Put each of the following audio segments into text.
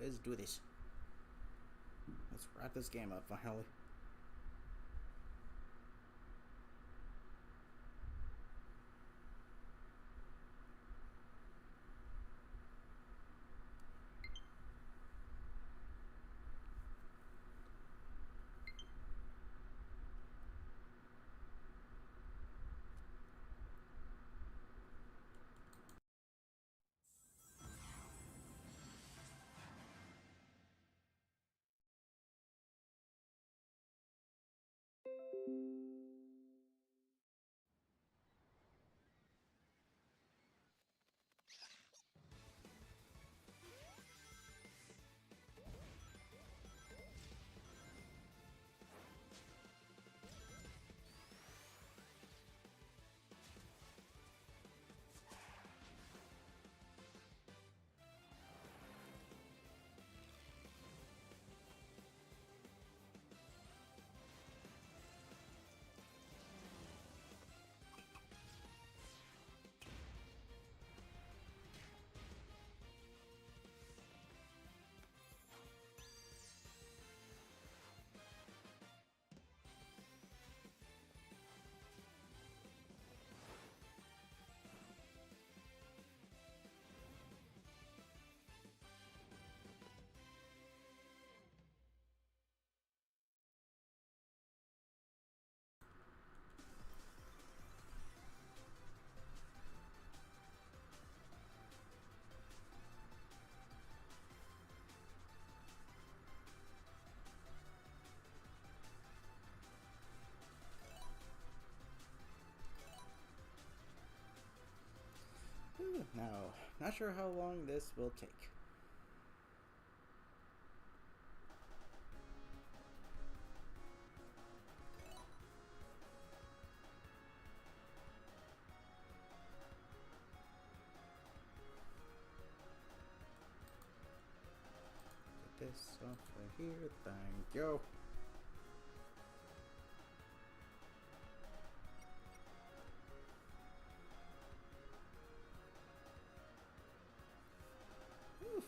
let's do this. Let's wrap this game up finally. Now, not sure how long this will take. Get this off of here, thank you. Oof.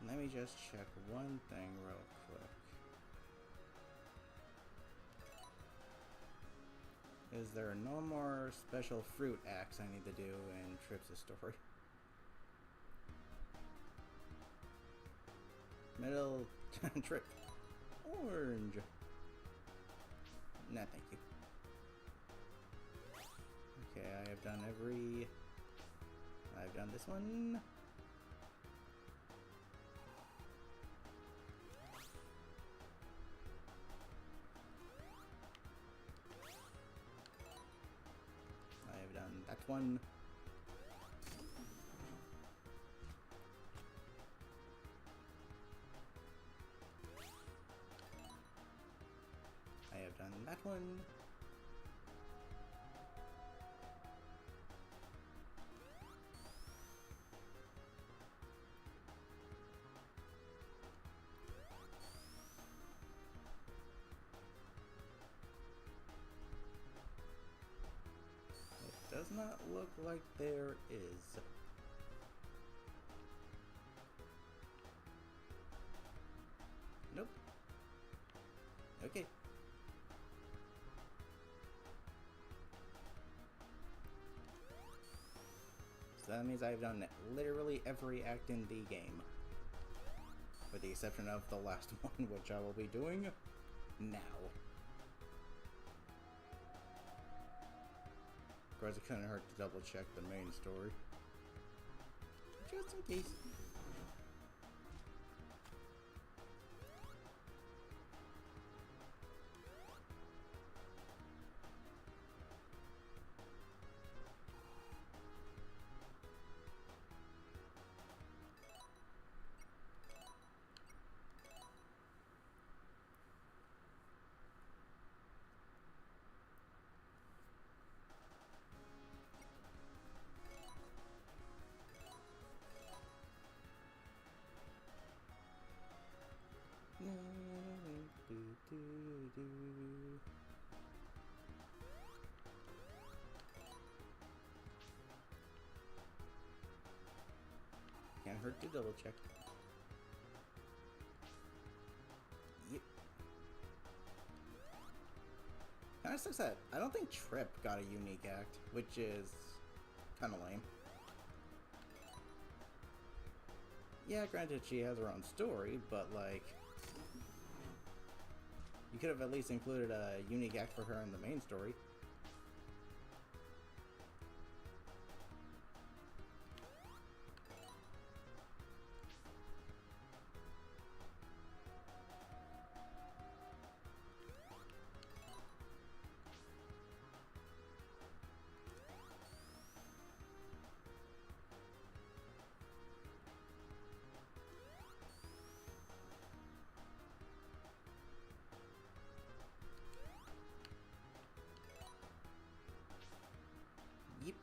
Let me just check one thing real quick. Is there no more special fruit acts I need to do in Trips' story? Middle trip. Orange. Nah, thank you. Okay, I have done I've done this one. I have done that one. I have done that one. It does not look like there is. Nope. Okay. So that means I've done literally every act in the game. With the exception of the last one, which I will be doing now. Of course, it couldn't hurt to double check the main story. Just in case. hurt to double check. Yep. Kinda sucks that I don't think Trip got a unique act, which is kinda lame. Yeah, granted she has her own story, but like, you could have at least included a unique act for her in the main story. Yep.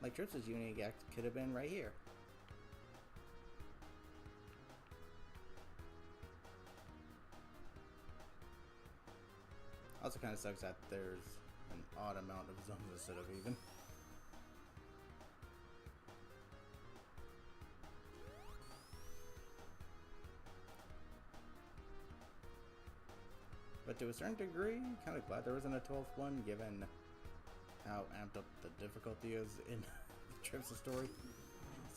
Like Trip's unique act could have been right here. Also kind of sucks that there's an odd amount of zones instead of even. But to a certain degree, kind of glad there wasn't a 12th one, given how amped up the difficulty is in Trip's story.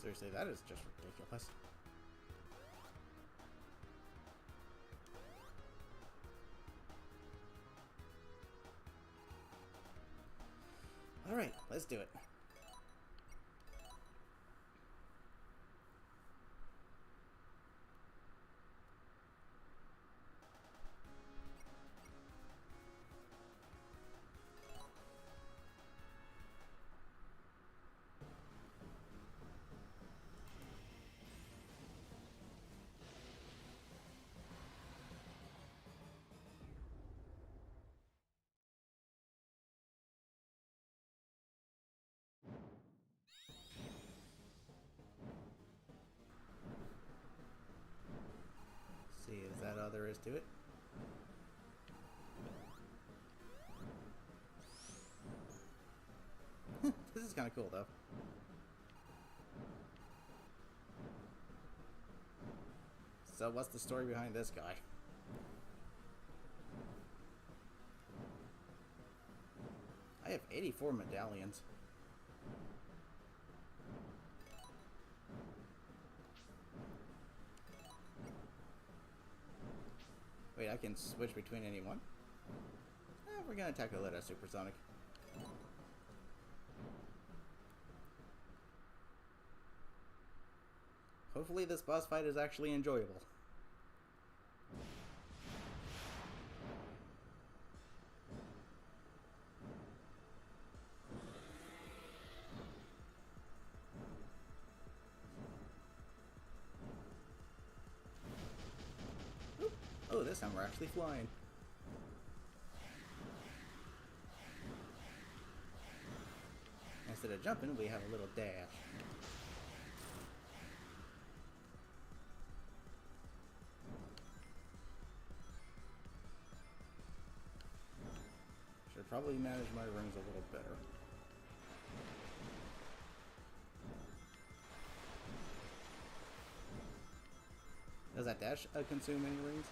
Seriously, that is just ridiculous. Alright, let's do it. See, is that all there is to it? This is kind of cool, though. So what's the story behind this guy? I have 84 medallions. Wait, I can switch between any one? We're gonna tackle it as Supersonic. Hopefully this boss fight is actually enjoyable. Oop. Oh, this time we're actually flying. Instead of jumping, we have a little dash. Should probably manage my rings a little better. Does that dash consume any rings?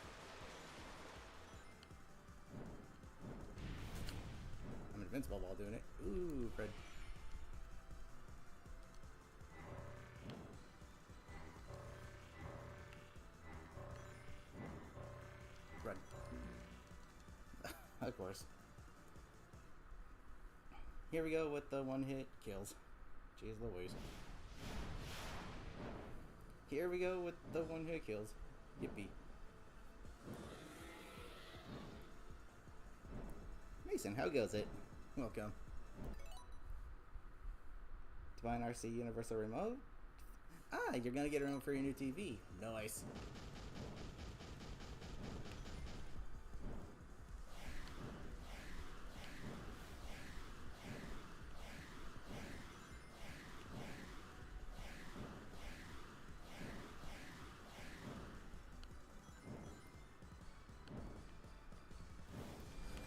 I'm invincible while doing it. Ooh, Fred. Run. Of course. Here we go with the one-hit kills. Jeez Louise. Here we go with the one-hit kills. Yippee. Mason, how goes it? Welcome. Divine RC Universal Remote? Ah, you're gonna get a remote for your new TV. Nice.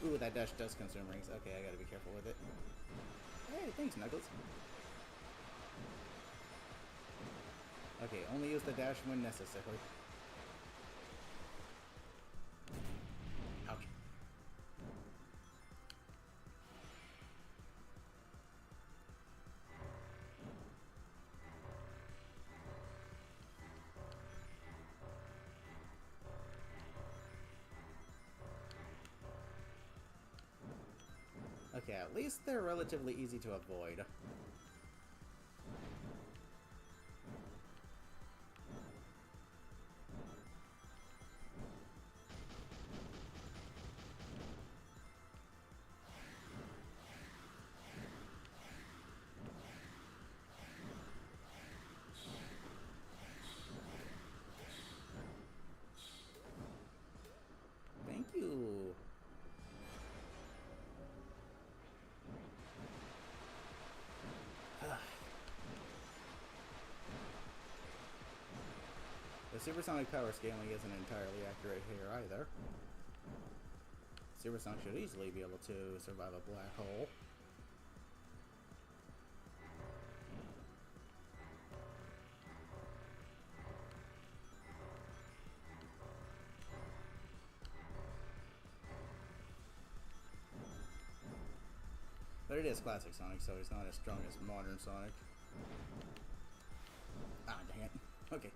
Ooh, that dash does consume rings. Okay, I gotta be careful with it. Hey, thanks, Knuckles. Okay, only use the dash when necessary. Ouch. Okay, at least they're relatively easy to avoid. Thank you. The supersonic power scaling isn't entirely accurate here either. Supersonic should easily be able to survive a black hole. But it is classic Sonic, so he's not as strong as modern Sonic. Ah, dang it. Okay.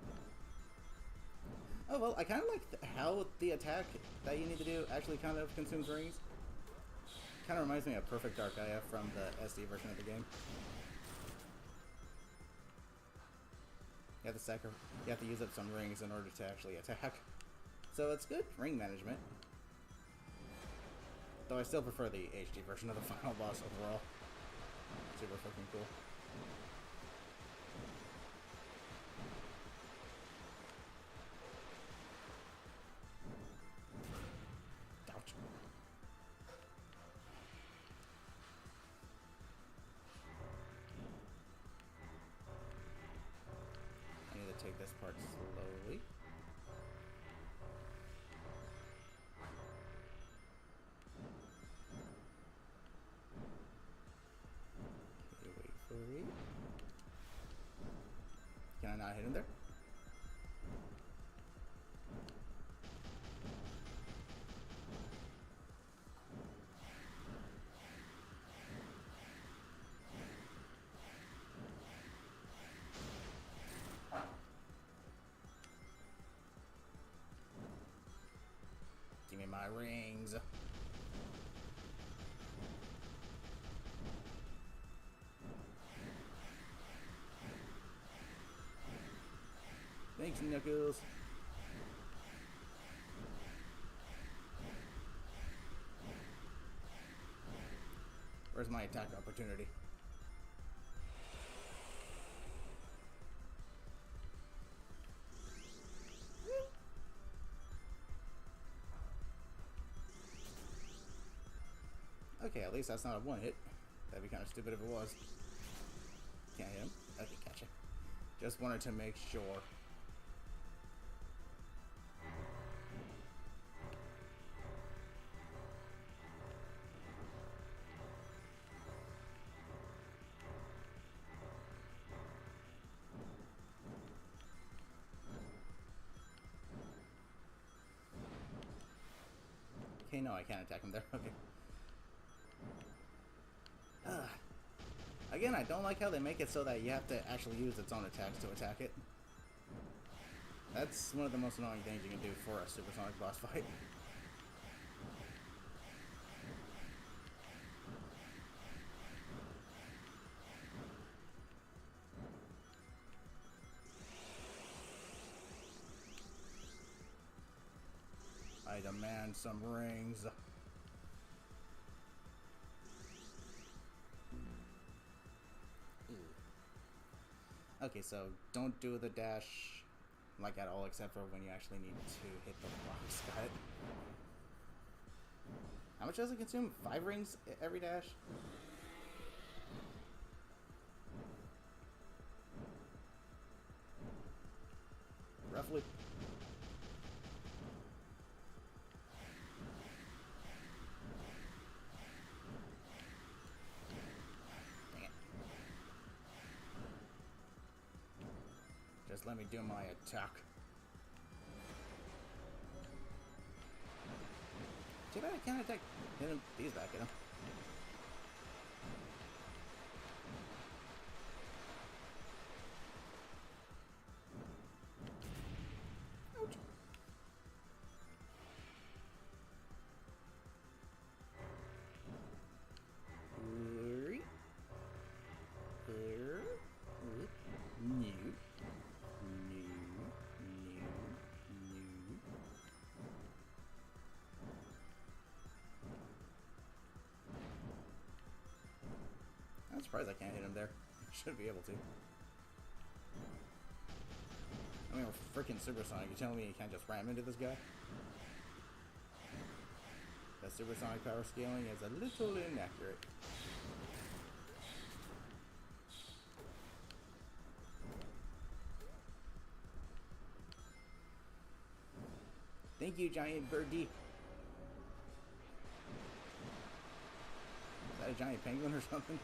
Oh, well, I kind of like how the attack that you need to do actually kind of consumes rings. Kind of reminds me of Perfect Dark IF from the SD version of the game. You have to use up some rings in order to actually attack. So it's good ring management. Though I still prefer the HD version of the final boss overall. Super fucking cool. Ouch. I need to take this part slowly. Okay, wait for it. Can I not hit him there? Give me my rings. Thanks, Knuckles. Where's my attack opportunity? Okay, at least that's not a one hit. That'd be kind of stupid if it was. Can't hit him. Okay, gotcha. Just wanted to make sure. Okay, no, I can't attack him there. Okay. Again, I don't like how they make it so that you have to actually use its own attacks to attack it. That's one of the most annoying things you can do for a supersonic boss fight. I demand some rings. Okay, so don't do the dash like at all except for when you actually need to hit the blocks. Got it? How much does it consume? 5 rings every dash? Roughly. let me do my attack. Too bad I can't attack these back at him. Ouch. I'm surprised I can't hit him there. Should be able to. I mean, we're freaking supersonic. You're telling me you can't just ram into this guy? That supersonic power scaling is a little inaccurate. Thank you, giant birdie. Is that a giant penguin or something?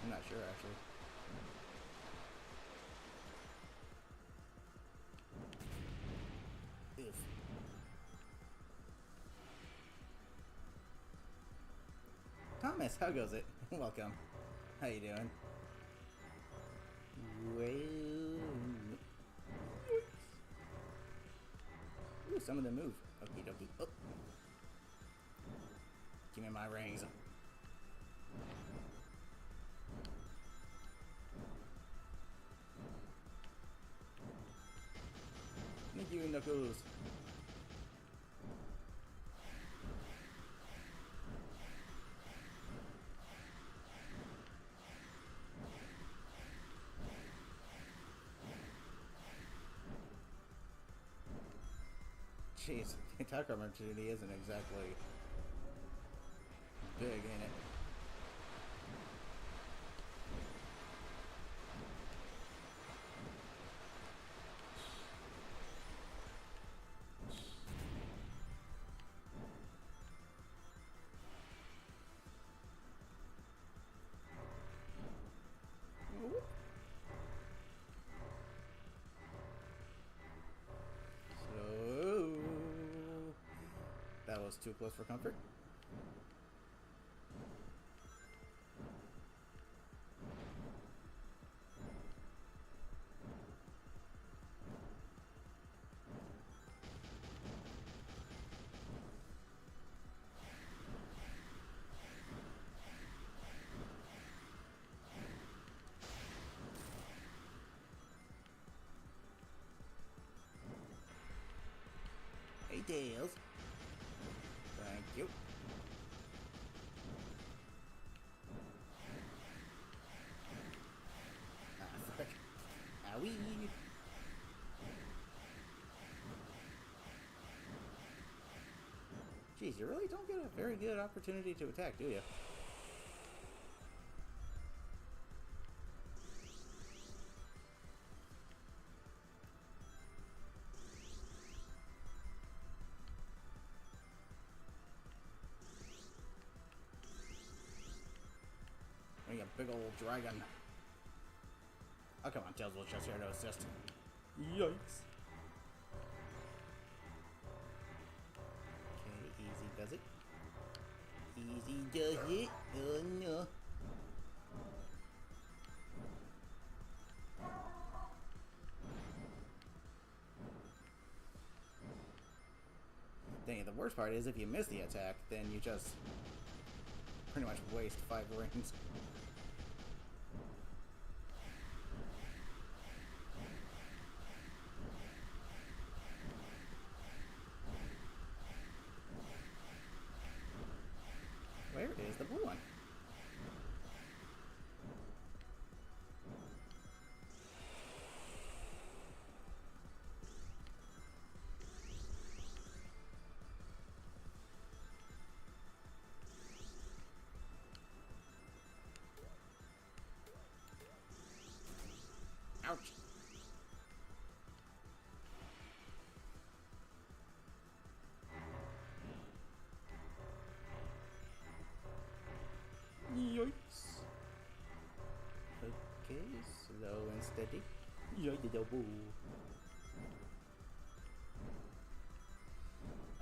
I'm not sure, actually. Oof. Thomas, how goes it? Welcome. How you doing? Well... Ooh, some of them move. Okie dokie. Oh. Give me my rings. Thank you, Knuckles. Jeez, the attack opportunity isn't exactly big, ain't it? So that was too close for comfort. Hey, Tails. Thank you. Ah, frick. Owie. Jeez, you really don't get a very good opportunity to attack, do you? A big old dragon. Oh, come on, Tails was just here to assist. Yikes. Okay, easy does it. Easy does it. Oh no. Dang it, the worst part is if you miss the attack, then you just pretty much waste 5 rings. Where is the blue one? Ouch. Yikes. Okay, slow and steady. Yeah, the double.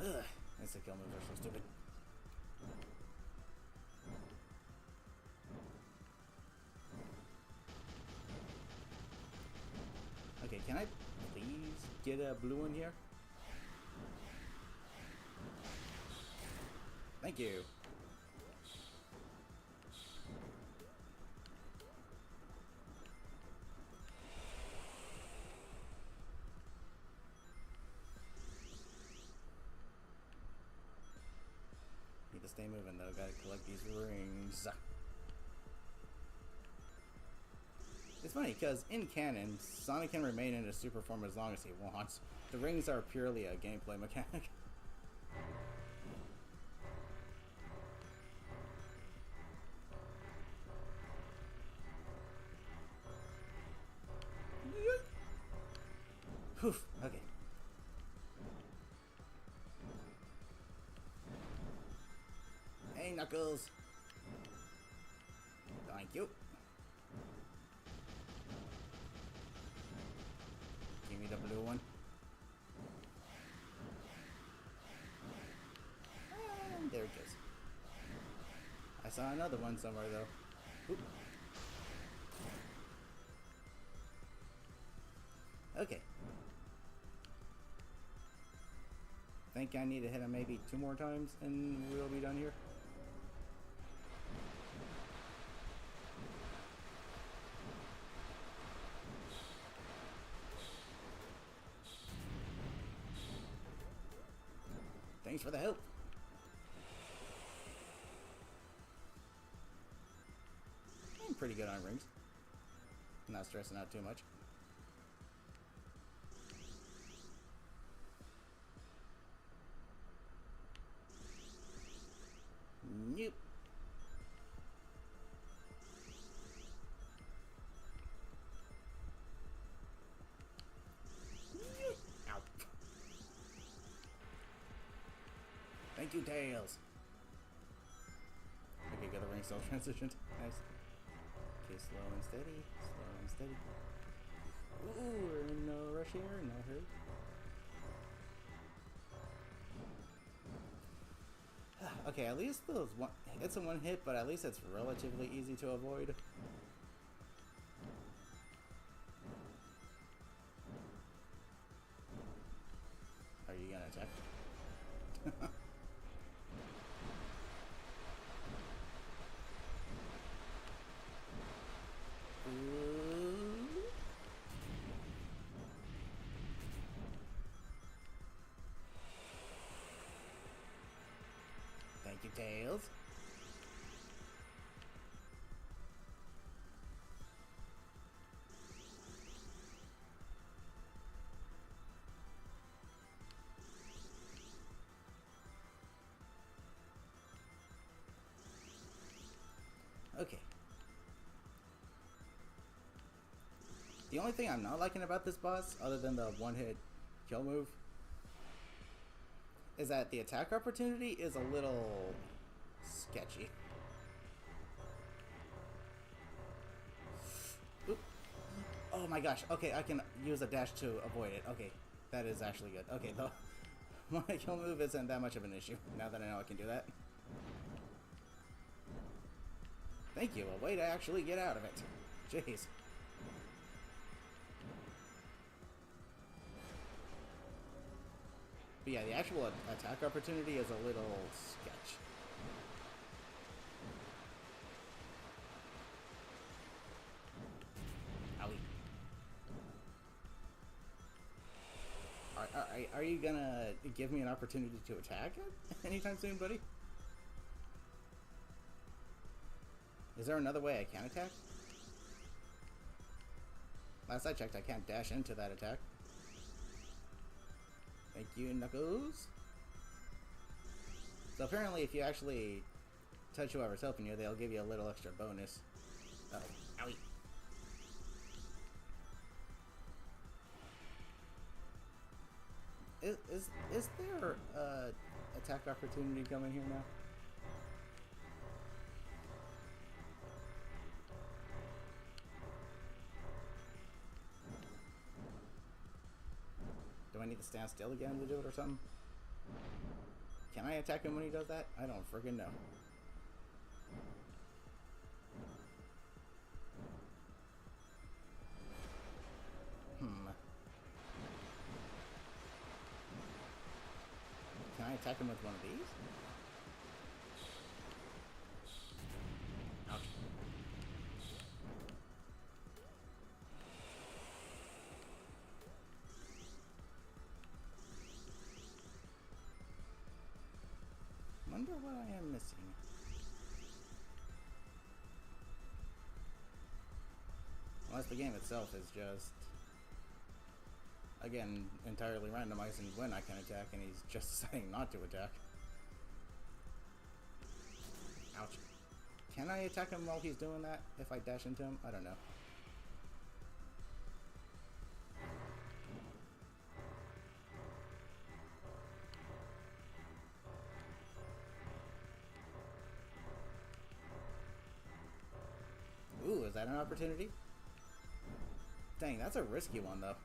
Ugh, instant kill moves are so stupid. Okay, can I please get a blue one here? Thank you. Need to stay moving though, gotta collect these rings. It's funny, because in canon, Sonic can remain in his super form as long as he wants. The rings are purely a gameplay mechanic. Whew, okay. Hey, Knuckles! Thank you. Give me the blue one. And there it goes. I saw another one somewhere though. Oop. Okay. I think I need to hit him maybe 2 more times and we'll be done here. Thanks for the help. I'm pretty good on rings. Not stressing out too much. Nope. Ow. Thank you, Tails. Okay, got the ring still transitioned. Nice. Okay, slow and steady. Slow and steady. Ooh, we're in no rush here, no hurry. Okay, at least those one, it's a one hit, but at least it's relatively easy to avoid. Are you gonna attack? Thank you, Tails. Okay. The only thing I'm not liking about this boss, other than the one-hit kill move, is that the attack opportunity is a little sketchy. Oop. Oh my gosh. Okay, I can use a dash to avoid it. Okay, that is actually good. Okay, the one-hit kill move isn't that much of an issue, now that I know I can do that. Thank you, a way to actually get out of it. Jeez. But yeah, the actual attack opportunity is a little sketch. Owie. Are you gonna give me an opportunity to attack anytime soon, buddy? Is there another way I can attack? Last I checked, I can't dash into that attack. Thank you, Knuckles. So apparently if you actually touch whoever's helping you, they'll give you a little extra bonus. Uh-oh. Owie. Is there attack opportunity coming here now? Do I need to stand still again to do it or something? Can I attack him when he does that? I don't friggin' know. Can I attack him with one of these? Ouch. Wonder what I am missing. Unless the game itself is just, again, entirely randomizing when I can attack, and he's just deciding not to attack. Ouch. Can I attack him while he's doing that? If I dash into him? I don't know. Ooh, is that an opportunity? Dang, that's a risky one, though.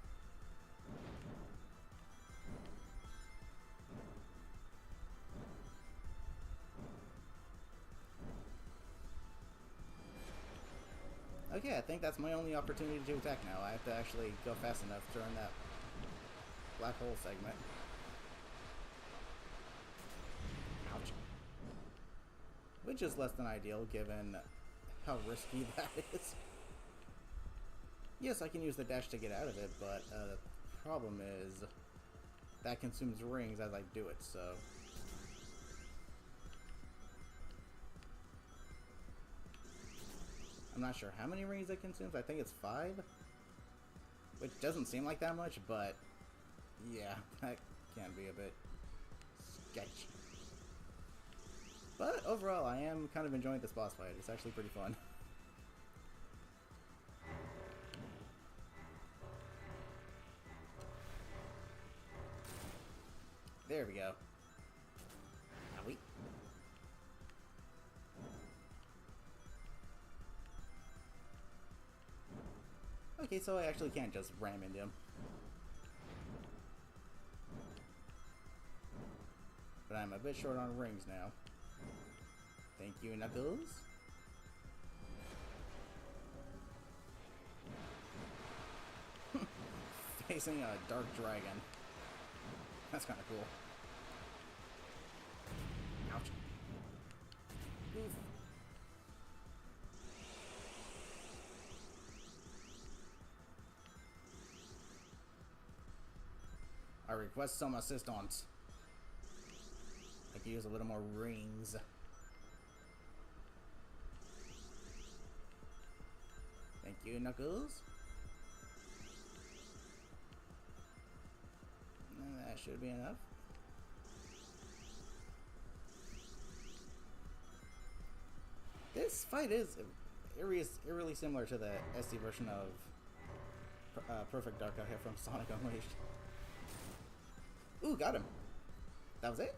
Okay, I think that's my only opportunity to attack now. I have to actually go fast enough during that black hole segment. Ouch. Which is less than ideal, given how risky that is. Yes, I can use the dash to get out of it, but the problem is that consumes rings as I do it, so... I'm not sure how many rings it consumes. I think it's 5. Which doesn't seem like that much, but... yeah, that can be a bit sketchy. But overall, I am kind of enjoying this boss fight. It's actually pretty fun. There we go. Owie. Okay, so I actually can't just ram into him. But I'm a bit short on rings now. Thank you, Knuckles. Facing a dark dragon. That's kind of cool. Ouch. Oof. I request some assistance. I could use a little more rings. Thank you, Knuckles. And that should be enough. This fight is eerily similar to the SD version of Perfect Dark I have from Sonic Unleashed. Ooh, got him. That was it?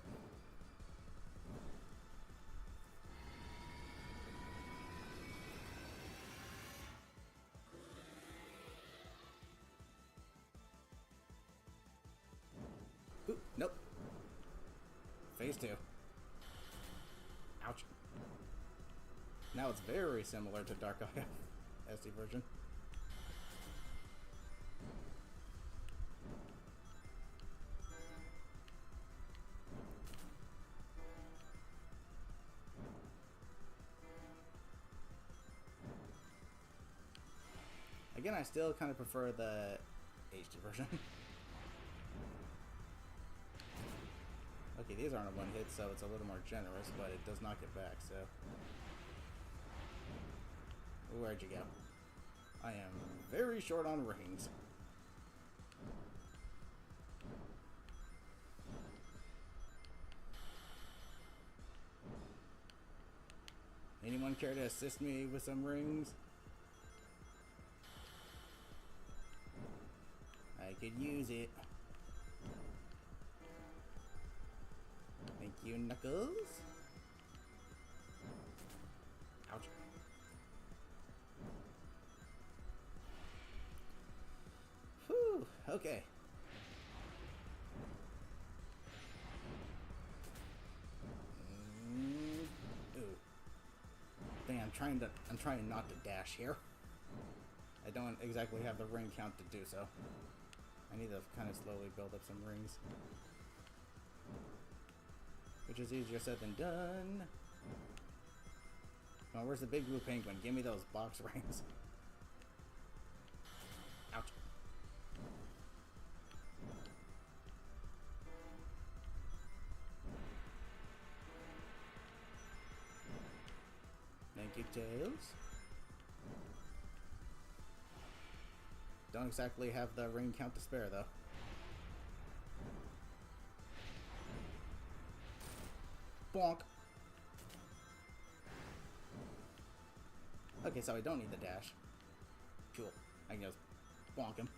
Ooh, nope. Phase 2. Ouch. Now it's very similar to Dark Eye SD version. Again, I still kind of prefer the HD version. Okay, these aren't a one hit, so it's a little more generous, but it does not get back, so... Where'd you go? I am very short on rings. Anyone care to assist me with some rings? I could use it. Thank you, Knuckles. Ouch. Whew, okay. I'm trying not to dash here. I don't exactly have the ring count to do so. I need to kind of slowly build up some rings. Which is easier said than done. Oh, where's the big blue penguin? Give me those box rings. Ouch. Thank you, Tails. Don't exactly have the ring count to spare, though. Bonk. Okay, so I don't need the dash. Cool. I can just bonk him.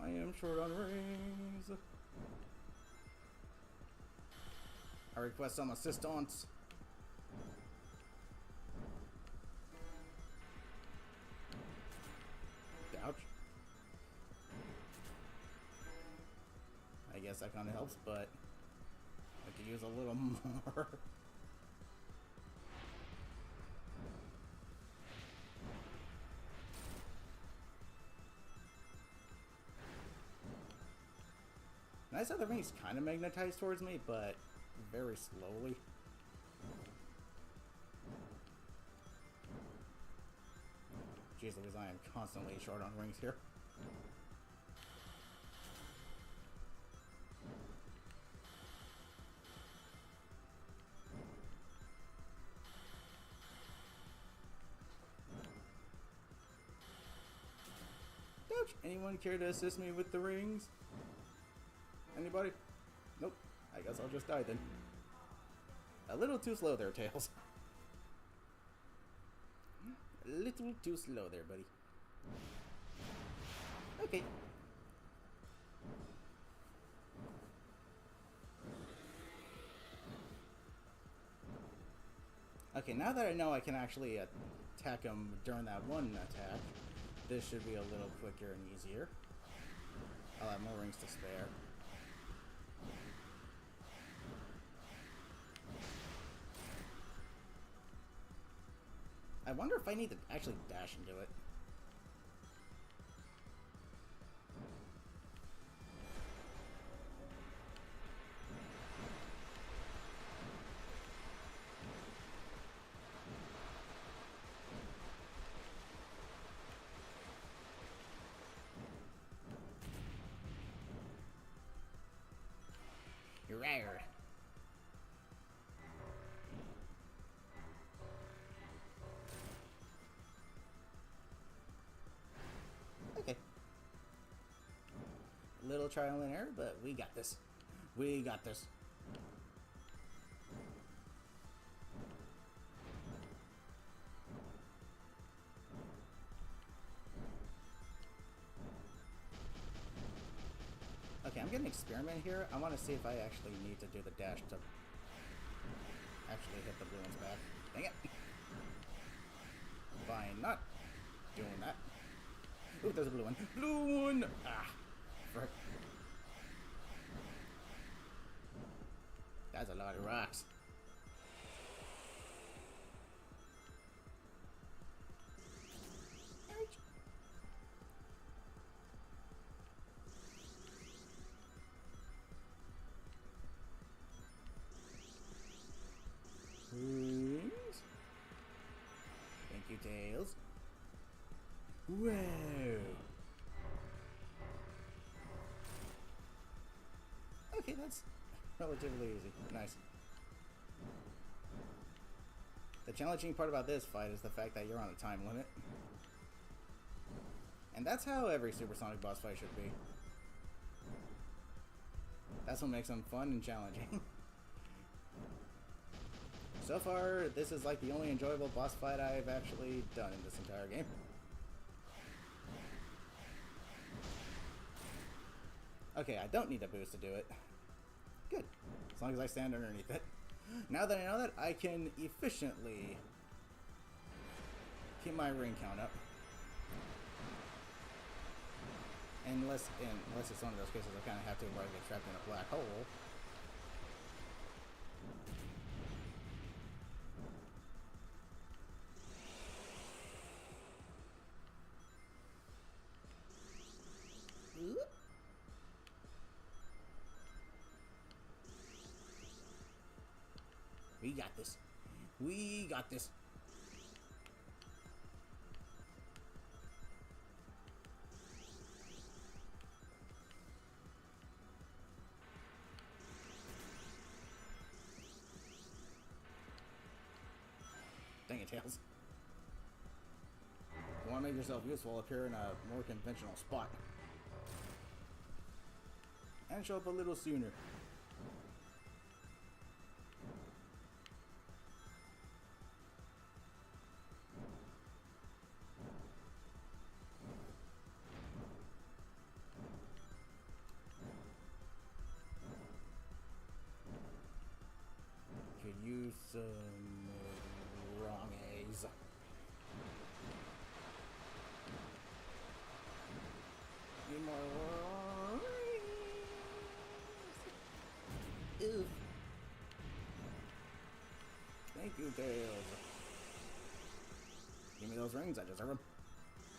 I am short on rings. I request some assistance. Ouch. I guess that kind of helps, but I could use a little more. Nice how the ring's kind of magnetized towards me, but very slowly. Jeez Louise, I am constantly short on rings here. Ouch! Anyone care to assist me with the rings? Anybody? Nope. I guess I'll just die then. A little too slow there, Tails. A little too slow there, buddy. Okay. Okay, now that I know I can actually attack him during that one attack, this should be a little quicker and easier. I'll have more rings to spare. I wonder if I need to actually dash into it. You're rare. Okay. Little trial and error, but we got this. We got this. Okay, I'm gonna experiment here. I want to see if I actually need to do the dash to actually hit the blue ones back. Dang it. Fine, not doing that. Ooh, there's a blue one. Blue one! Ah, frick. That's a lot of rocks. Ouch. Rings. Thank you, Tails. Whoa! Okay, that's relatively easy. Nice. The challenging part about this fight is the fact that you're on a time limit. And that's how every supersonic boss fight should be. That's what makes them fun and challenging. So far, this is like the only enjoyable boss fight I've actually done in this entire game. Okay, I don't need a boost to do it. Good. As long as I stand underneath it. Now that I know that, I can efficiently keep my ring count up. Unless it's one of those cases I kind of have to where I get trapped in a black hole. We got this. We got this. Dang it, Tails. You want to make yourself useful, appear in a more conventional spot. And show up a little sooner. Could use some wrong A's. Need more. Oof. Thank you, Tails. Give me those rings, I deserve them.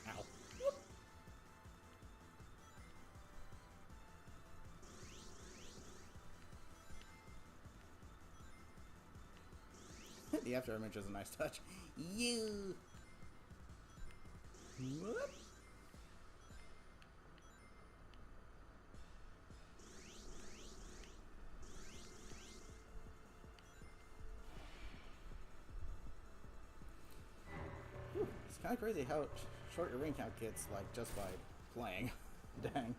Ow. Whoop. The after image is a nice touch. You. Whoop. It's kind of crazy how short your ring count gets, like, just by playing. Dang.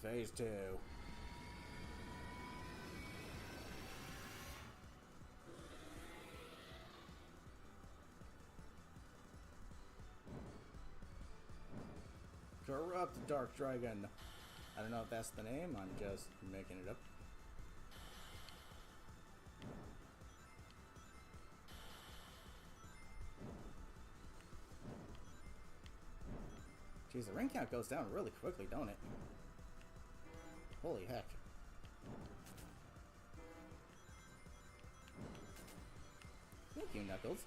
Phase 2. Corrupt Dark Dragon. I don't know if that's the name, I'm just making it up. Jeez, the ring count goes down really quickly, don't it? Holy heck. Thank you, Knuckles.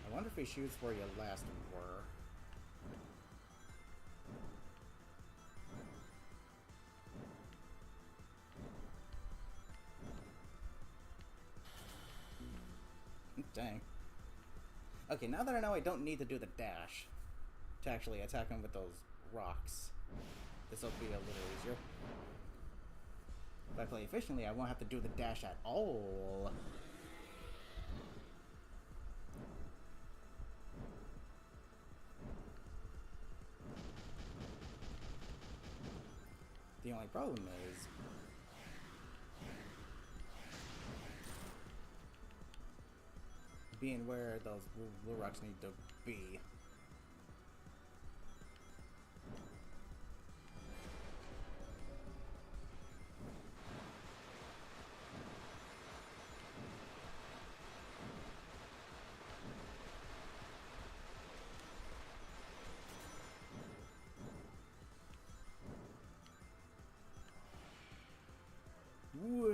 I wonder if he shoots where you last were. Dang. Okay, now that I know I don't need to do the dash to actually attack him with those rocks, this will be a little easier. If I play efficiently, I won't have to do the dash at all. The only problem is being where those blue rocks need to be. Well.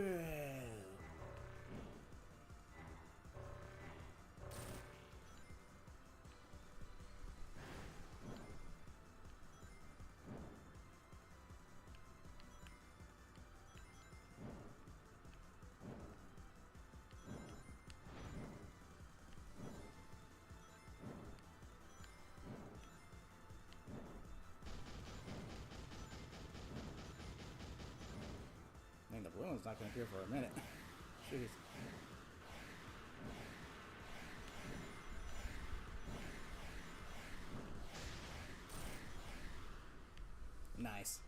I think the blue one's not going to appear for a minute. Jeez. Nice.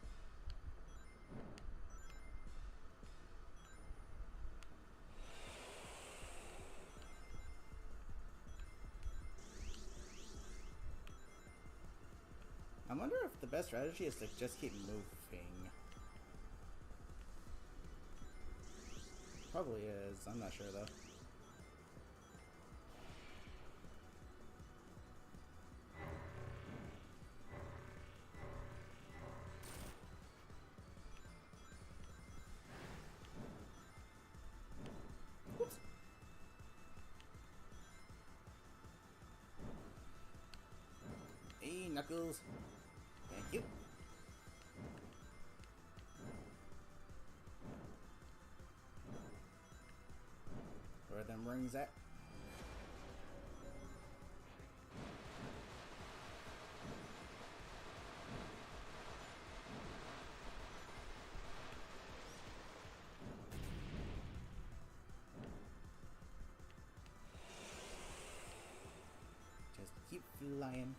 I wonder if the best strategy is to just keep moving. probably is. I'm not sure though. Whoops. Hey, Knuckles. Thank you. Where are them rings at? Just keep flying.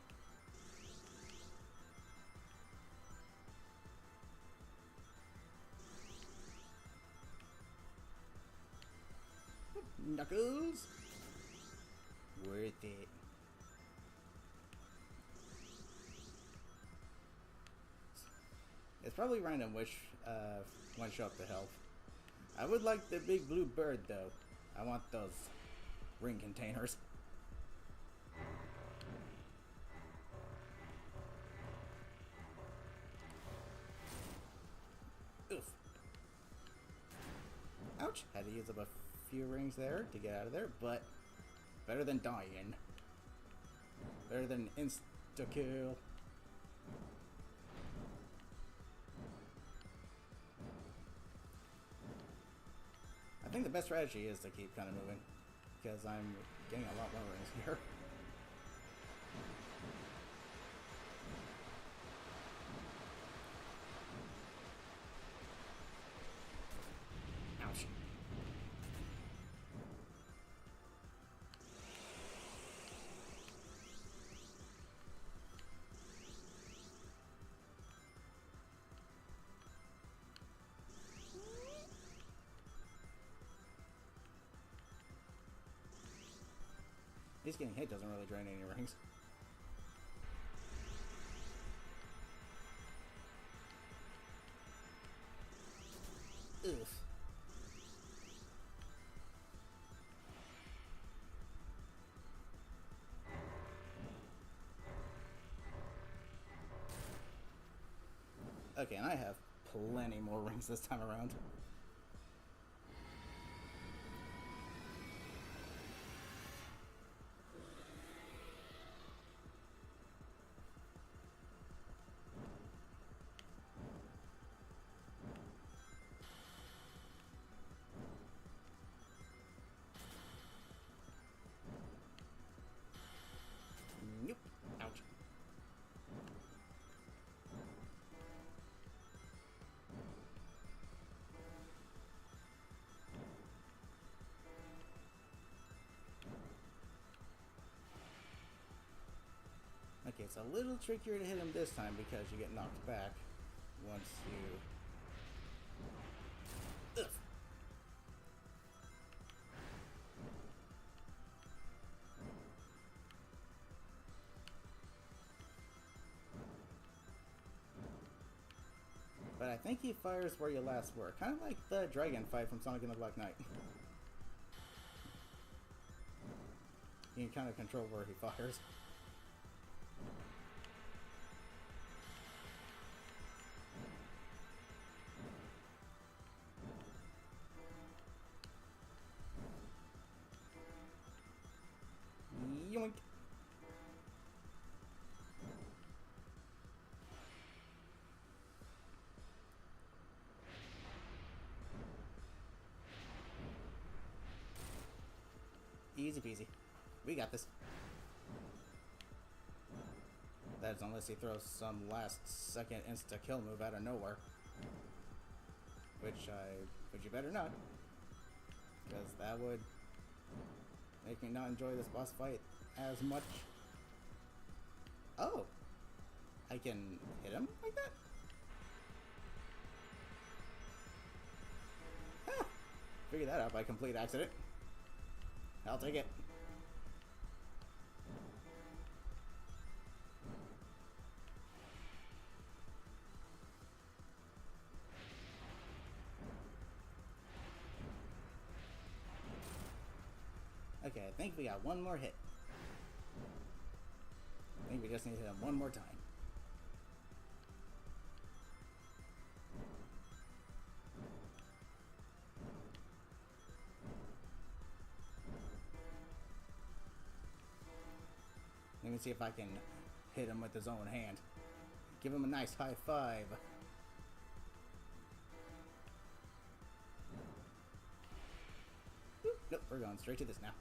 Knuckles! Worth it. It's probably random which one show up to health. I would like the big blue bird though. I want those ring containers. Oof. Ouch! Had to use up a few rings there to get out of there, but better than dying. Better than insta-kill. I think the best strategy is to keep kind of moving, because I'm getting a lot more rings here. Ouch. At least getting hit doesn't really drain any rings. Oof. Okay, and I have plenty more rings this time around. Nope. Ouch. Okay, it's a little trickier to hit him this time because you get knocked back once you... Ugh. But I think he fires where you last were. Kind of like the dragon fight from Sonic and the Black Knight. You can kind of control where he fires. Yoink! Easy peasy. We got this. That is unless he throws some last second insta-kill move out of nowhere. Which you better not. Because that would make me not enjoy this boss fight as much. Oh! I can hit him like that? Huh. Figure that out by complete accident. I'll take it. Okay, I think we got one more hit. I think we just need to hit him one more time. Let me see if I can hit him with his own hand. Give him a nice high five. Nope, we're going straight to this now.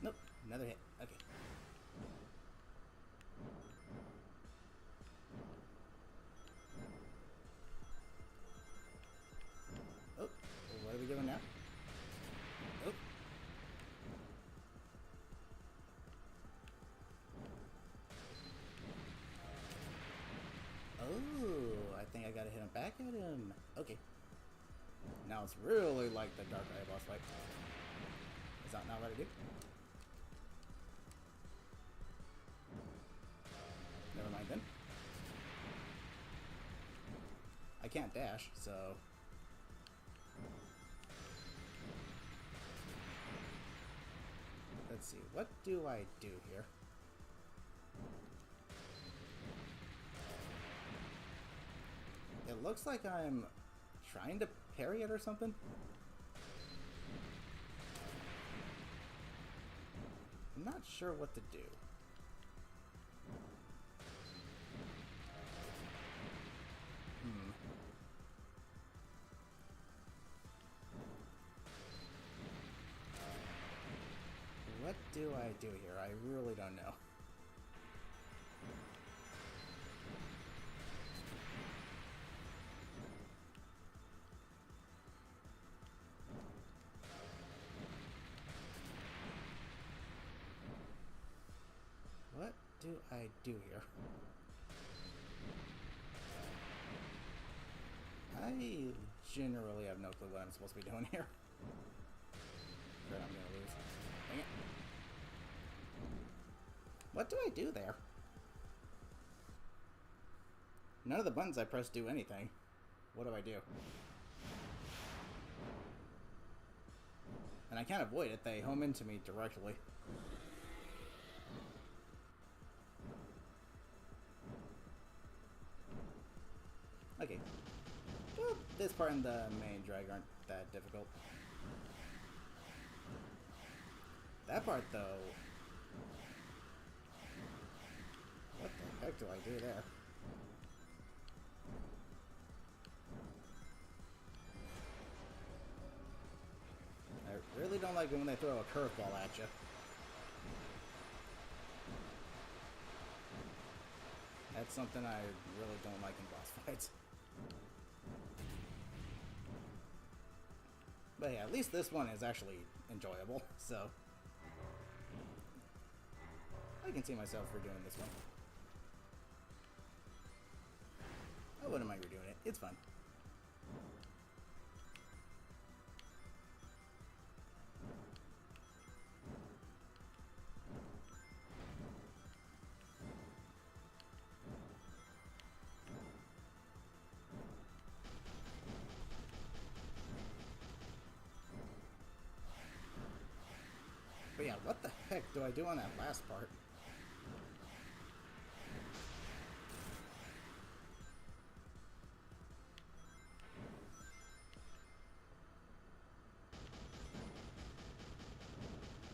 Nope, another hit. Okay. Oh, what are we doing now? Oh. Oh, I think I gotta hit him back at him. Okay. Now it's really like the Dark Eye boss fight. Is that not what I do? Never mind then. I can't dash, so... Let's see, what do I do here? It looks like I'm trying to parry it or something. I'm not sure what to do. What do I do here? I really don't know. What do I do here? I generally have no clue what I'm supposed to be doing here. But I'm gonna lose. Dang it. What do I do there? None of the buttons I press do anything. What do I do? And I can't avoid it. They home into me directly. Okay. Well, this part and the main drag aren't that difficult. That part, though... What the heck do I do there? I really don't like it when they throw a curveball at you. That's something I really don't like in boss fights. But yeah, at least this one is actually enjoyable, so... I can see myself redoing this one. I wouldn't mind redoing it. It's fun. But yeah, what the heck do I do on that last part?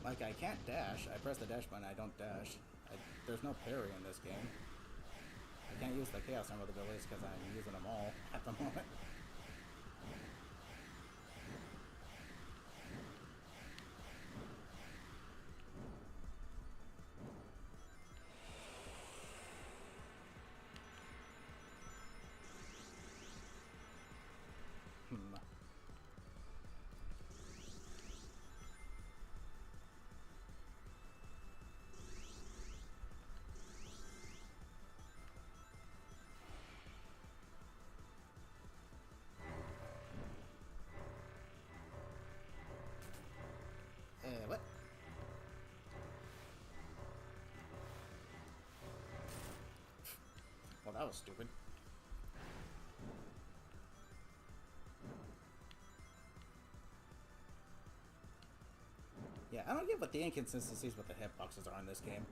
Like, I can't dash. I press the dash button, I don't dash. There's no parry in this game. I can't use the Chaos Emerald abilities because I'm using them all at the moment. What? Well, that was stupid. don't get what the inconsistencies with the hitboxes are in this game.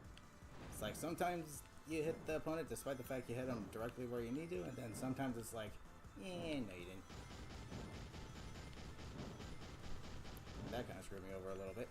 It's like sometimes you hit the opponent despite the fact you hit them directly where you need to, and then sometimes it's like, no you didn't. That kind of screwed me over a little bit.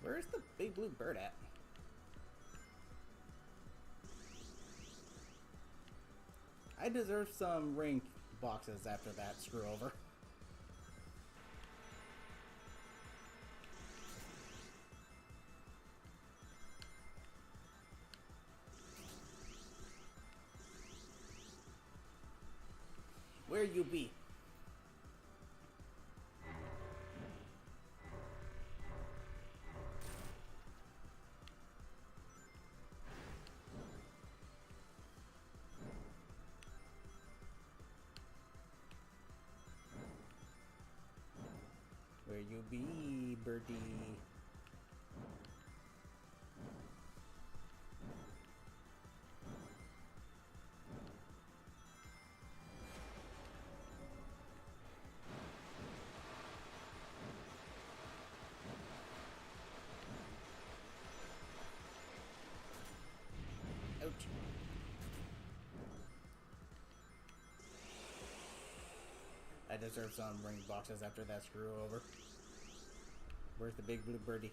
Where's the big blue bird at? I deserve some ring boxes after that screw over. Where you be? Where you be, birdie? Ouch. I deserve some ring boxes after that screw over. Where's the big blue birdie?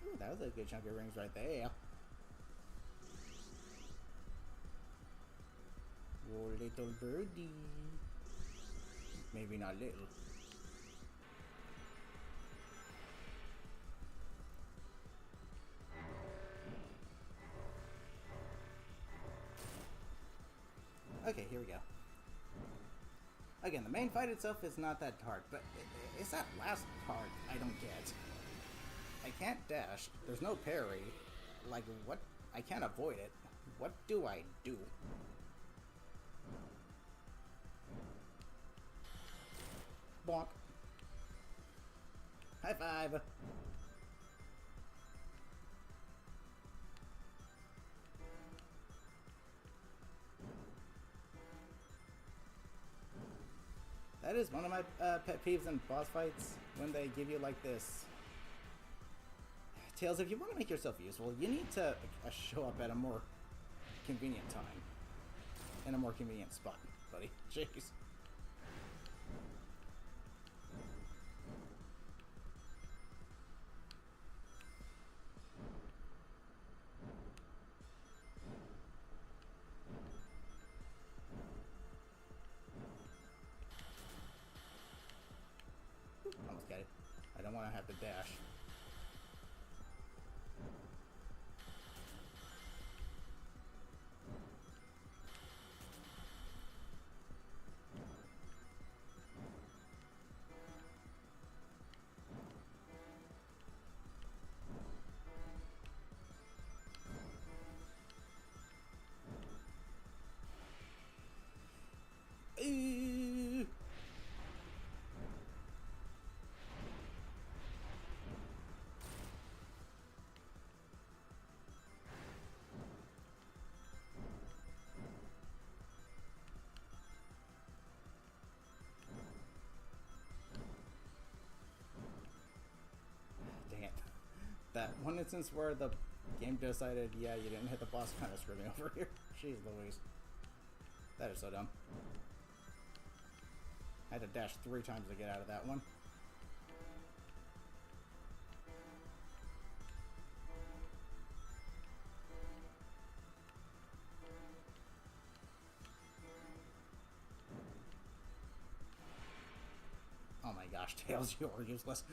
Ooh, that was a good chunk of rings right there. Oh, little birdie. Maybe not little. Okay, here we go. Again, the main fight itself is not that hard, but it's that last part I don't get. I can't dash. There's no parry. Like, what? I can't avoid it. What do I do? Bonk. High five. That is one of my pet peeves in boss fights, when they give you like this. Tails, if you want to make yourself useful, you need to show up at a more convenient time. In a more convenient spot, buddy. Jeez. Almost got it. I don't want to have to dash. Dang it. That one instance where the game decided, yeah, you didn't hit the boss, kind of screwed me over here. Jeez Louise. That is so dumb. I had to dash 3 times to get out of that one. Oh my gosh, Tails, you are useless.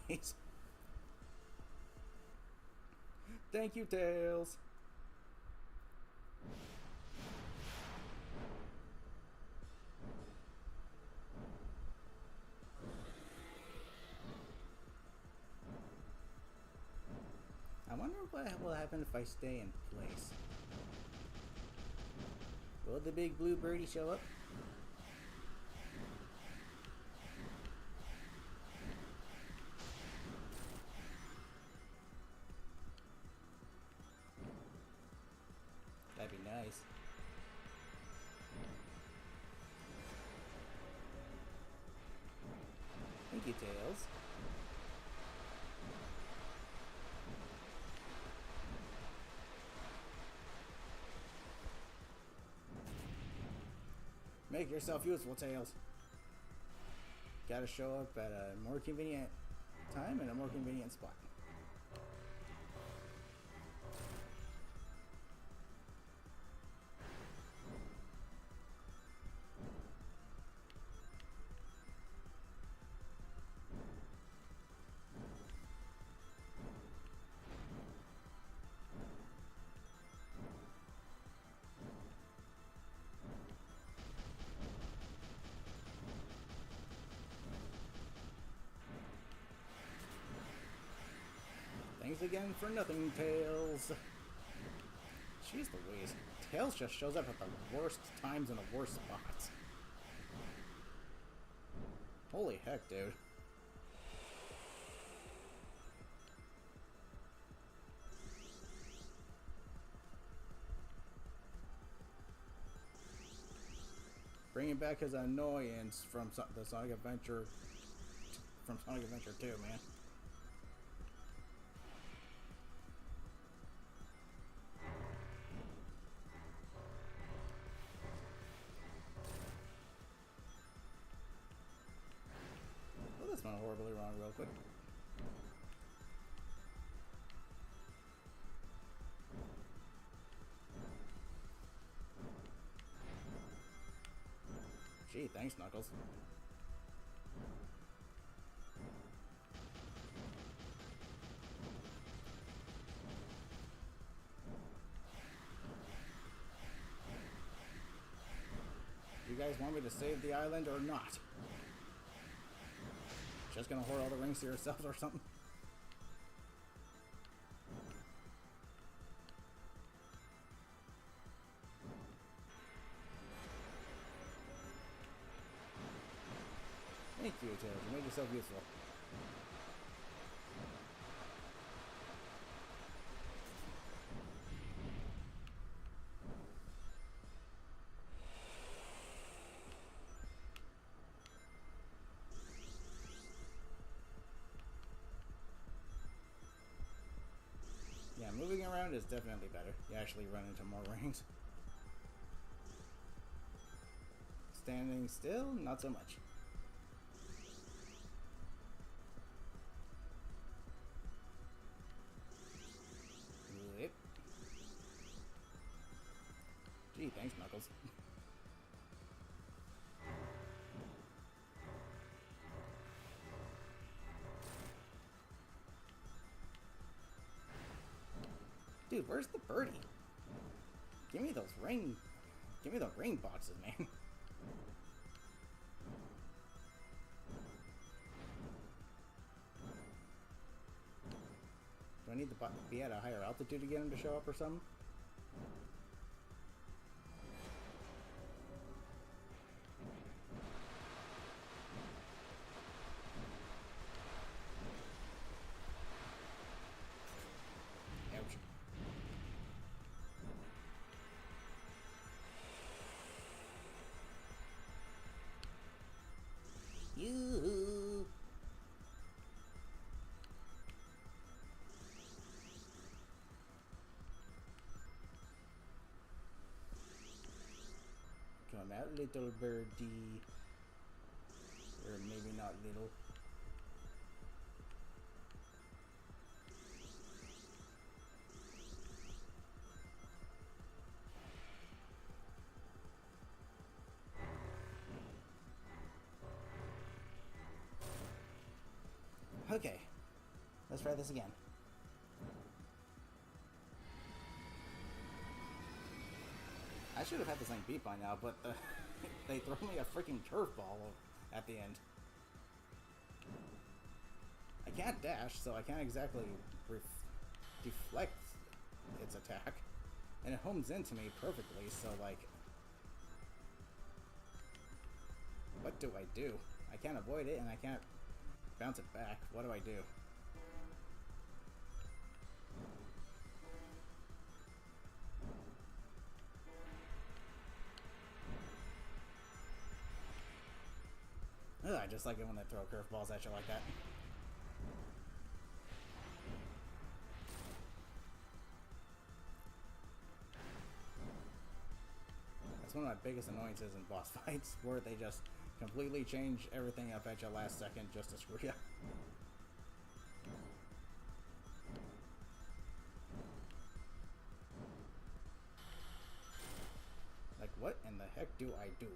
face. Thank you, Tails. I wonder what will happen if I stay in place. Will the big blue birdie show up? That'd be nice. Thank you, Tails. Make yourself useful, Tails. Gotta show up at a more convenient time and a more convenient spot. Thanks again for nothing, Tails. Jeez Louise. Tails just shows up at the worst times in the worst spots. Holy heck, dude. Bringing back his annoyance from the Sonic Adventure, from Sonic Adventure 2, man. Well, this went horribly wrong real quick. Gee, thanks, Knuckles. You guys want me to save the island or not? Just gonna hoard all the rings to yourselves or something? Thank you, Tails. You made yourself useful. Yeah, moving around is definitely better. You actually run into more rings. Standing still, not so much. Yep. Gee, thanks, Knuckles. Dude, where's the birdie? Give me those ring boxes, man. Do I need to be at a higher altitude to get him to show up or something? Ouch. You. Come out, little birdie. Or maybe not little. Okay, Let's try this again. I should have had this thing beat by now, but they throw me a freaking curveball at the end. I can't dash, so I can't exactly deflect its attack. And it homes into me perfectly, so like... What do I do? I can't avoid it, and I can't bounce it back. What do I do? Ugh, I just like it when they throw curveballs at you like that. That's one of my biggest annoyances in boss fights, where they just completely change everything up at your last second just to screw you. Like, what in the heck do I do?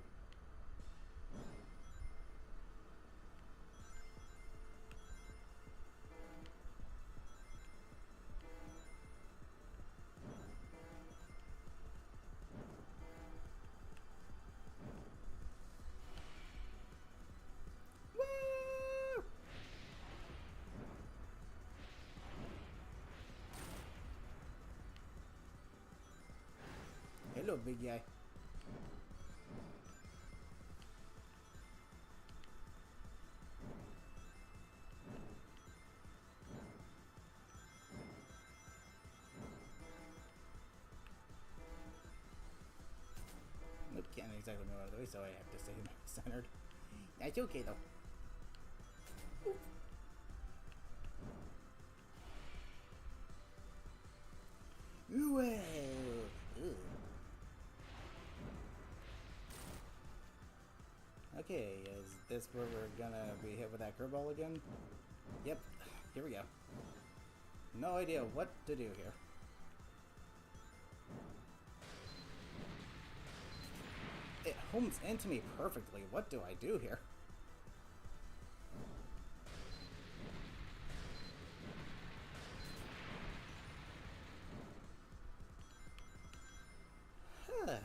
Woo! Hello, big guy. Nope, can't exactly move out of the way, so I have to stay centered. That's okay, though. Ooh. Ooh. Okay, is this where we're gonna be hit with that curveball again? Yep, here we go. No idea what to do here. It homes into me perfectly. What do I do here?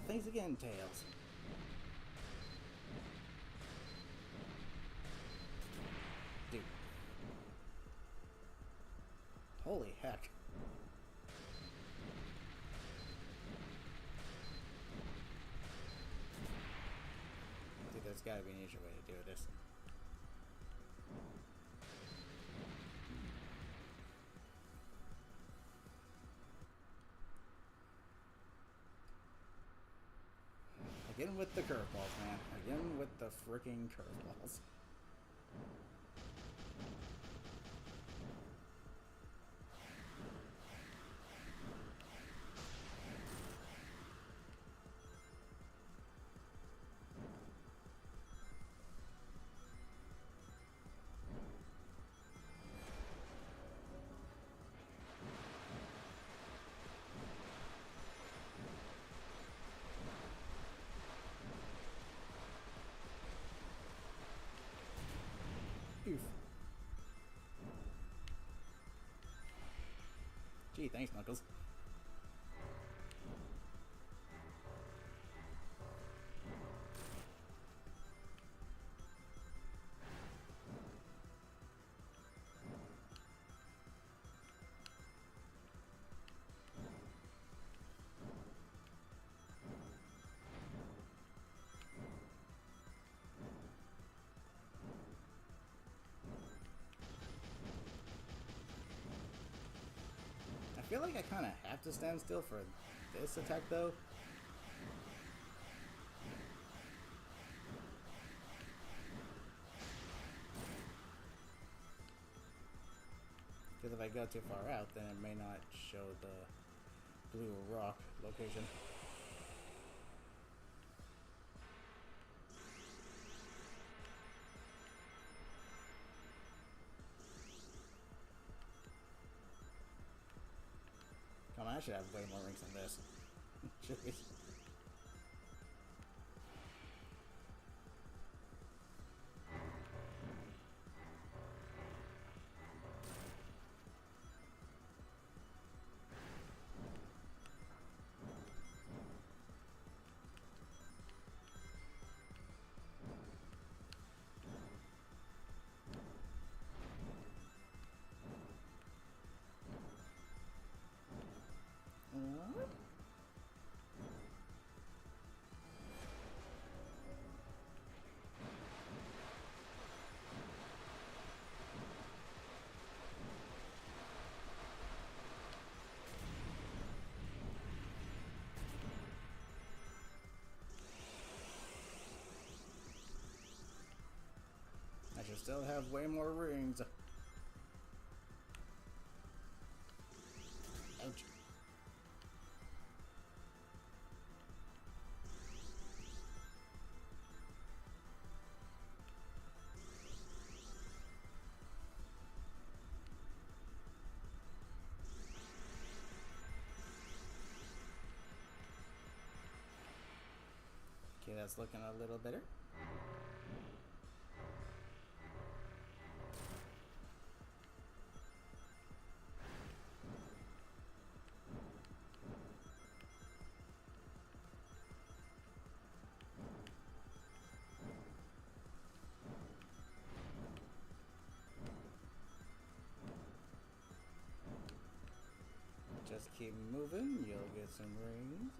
Thanks again, Tails. Dude. Holy heck. Dude, there's gotta be an easier way to do this. Again with the curveballs, man. Again with the freaking curveballs. Oof. Gee, thanks, Knuckles. I feel like I kind of have to stand still for this attack, though. Because if I go too far out, then it may not show the blue rock location. Come on, I should have way more rings than this. Jeez. still have way more rings. Ouch. Okay, that's looking a little better. Just keep moving, you'll get some rings.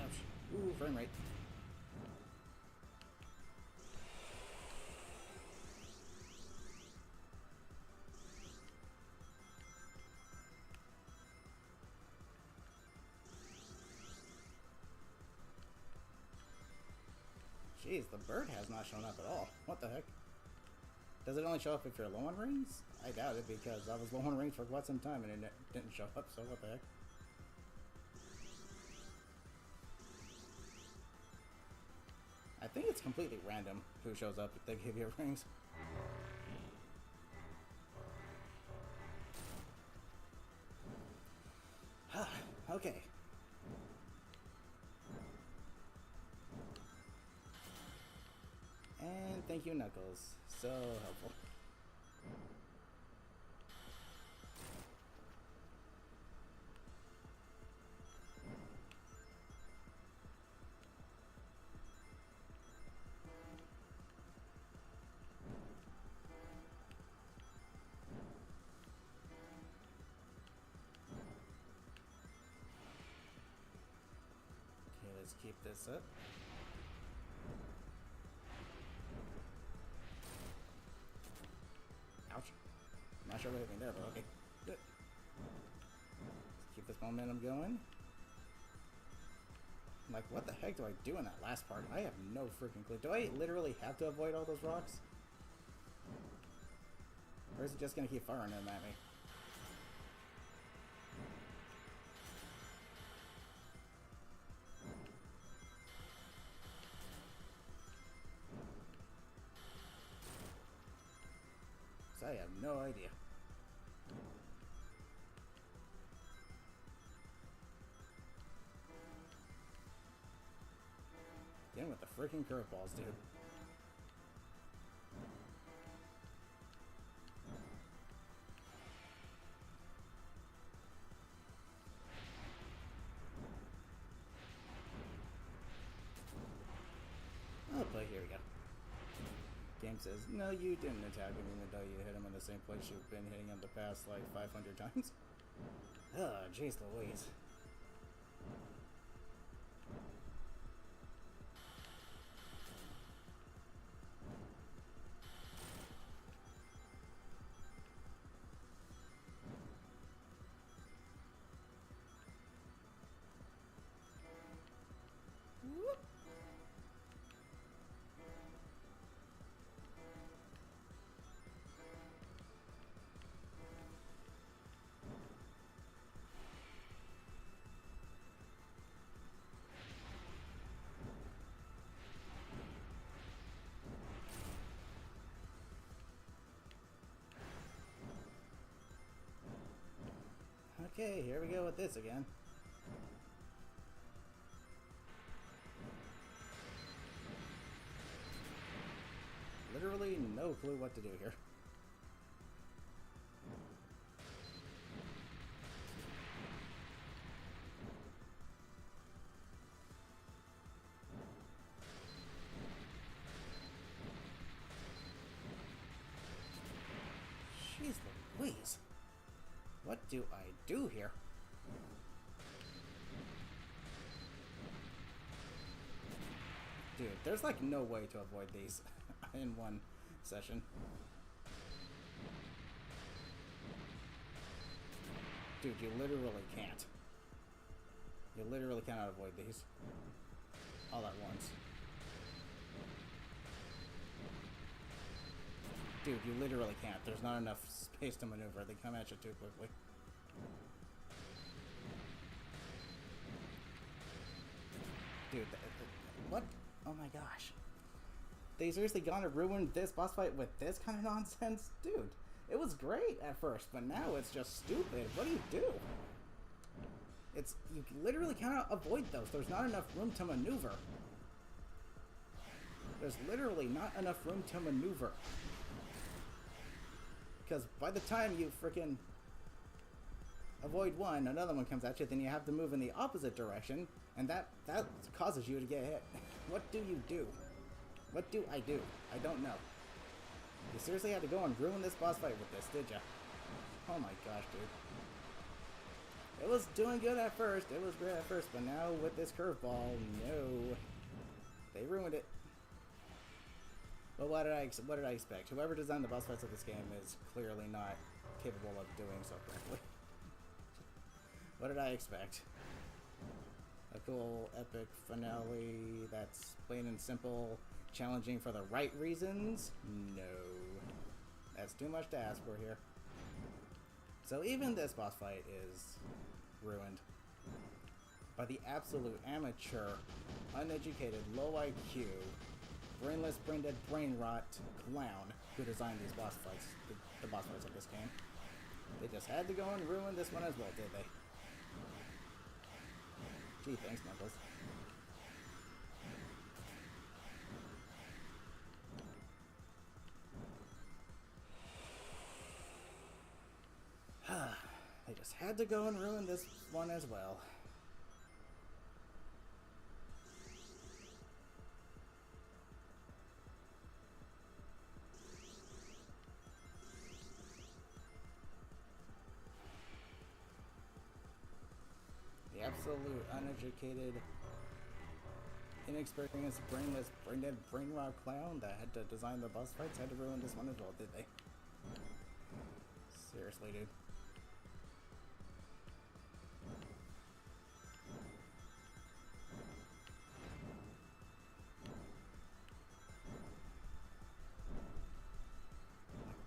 Ouch. Ooh, frame rate. Jeez, the bird has not shown up at all. What the heck? Does it only show up if you're low on rings? I doubt it, because I was low on rings for quite some time and it didn't show up, so what the heck? I think it's completely random who shows up if they give you rings. Okay. And thank you, Knuckles. So helpful. Okay, let's keep this up. Ouch. I'm not sure what hit me there, but okay. Good. Let's keep this momentum going. Like, what the heck do I do in that last part? I have no freaking clue. Do I literally have to avoid all those rocks? Or is it just gonna keep firing them at me? So I have no idea. Again with the freaking curveballs, dude. Oh, but here we go. Game says, no, you didn't attack him even though you hit him in the same place you've been hitting him the past, like, 500 times. Oh, jeez Louise. Whoop. Okay, here we go with this again. Literally no clue what to do here. Jeez Louise. What do I do here? Dude, there's like no way to avoid these in one session. Dude, you literally can't. You literally cannot avoid these. All at once. Dude, you literally can't. There's not enough space to maneuver. They come at you too quickly. Dude, what? Oh my gosh. They seriously gonna ruin this boss fight with this kind of nonsense? Dude, it was great at first, but now it's just stupid. What do you do? You literally cannot avoid those. There's not enough room to maneuver. There's literally not enough room to maneuver. Because by the time you frickin' avoid one, another one comes at you, then you have to move in the opposite direction, and that causes you to get hit. What do you do? What do I do? I don't know. You seriously had to go and ruin this boss fight with this, did ya? Oh my gosh, dude. It was doing good at first. It was great at first, but now with this curveball, no. They ruined it. But what did I expect? Whoever designed the boss fights of this game is clearly not capable of doing so correctly. What did I expect? A cool, epic finale that's plain and simple, challenging for the right reasons? No. That's too much to ask for here. So even this boss fight is ruined by the absolute amateur, uneducated, low IQ, brainless, brain-dead, brain-rot clown who designed these boss fights, the boss fights of this game. They just had to go and ruin this one as well, did they? Gee, thanks, Knuckles. They just had to go and ruin this one as well. The absolute uneducated, inexperienced, brainless, brain-dead, brain-rot clown that had to design the boss fights had to ruin this one as well, did they? Seriously, dude.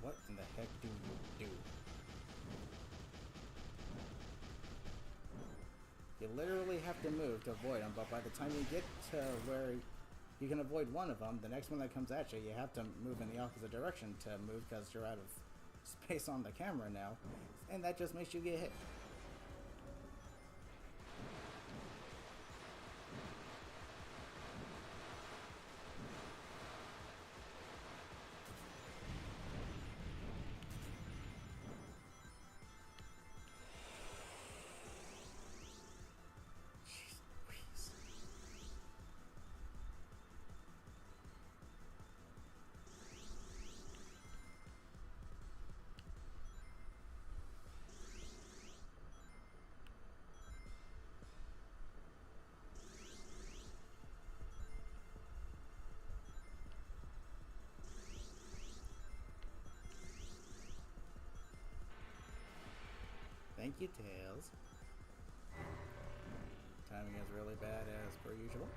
What in the heck do you do? You literally have to move to avoid them, but by the time you get to where you can avoid one of them, the next one that comes at you, you have to move in the opposite direction to move because you're out of space on the camera now, and that just makes you get hit. Thank you, Tails. Timing is really bad as per usual.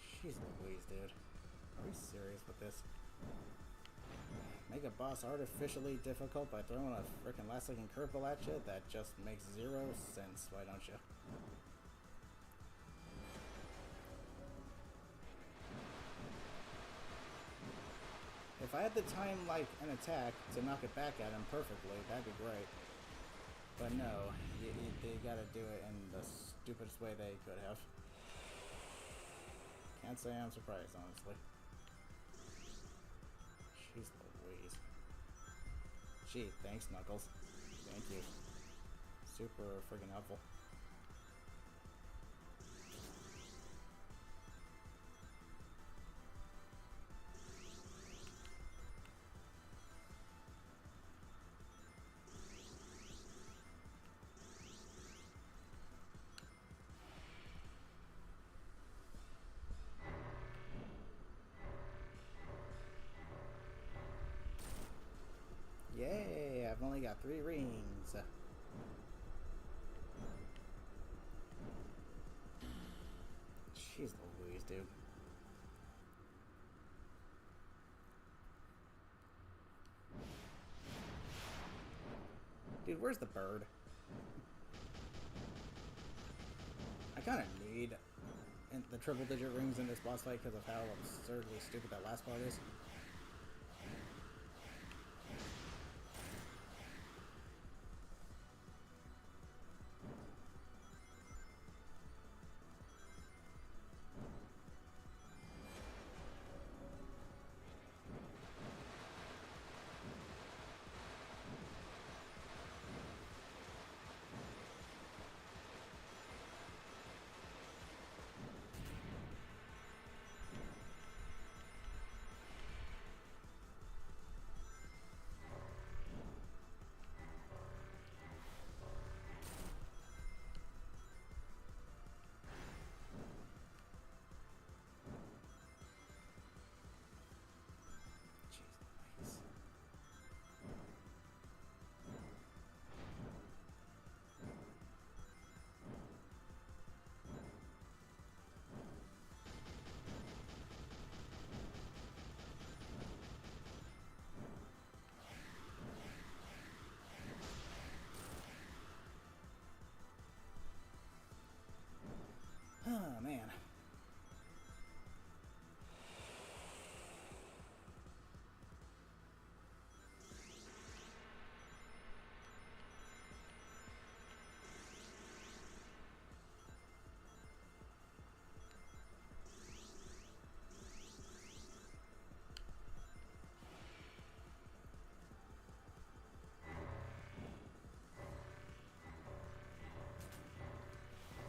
Jeez Louise, dude. Are we serious with this? Make a boss artificially difficult by throwing a freaking last-second curveball at you? That just makes zero sense, why don't you? If I had the time, like, an attack to knock it back at him perfectly, that'd be great. But no, they gotta do it in the stupidest way they could have. Can't say I'm surprised, honestly. Jeez Louise. Gee, thanks, Knuckles. Thank you. Super friggin' helpful. only got 3 rings. Jeez Louise, dude. Dude, where's the bird? I kind of need the triple-digit rings in this boss fight because of how absurdly stupid that last part is. Oh, man.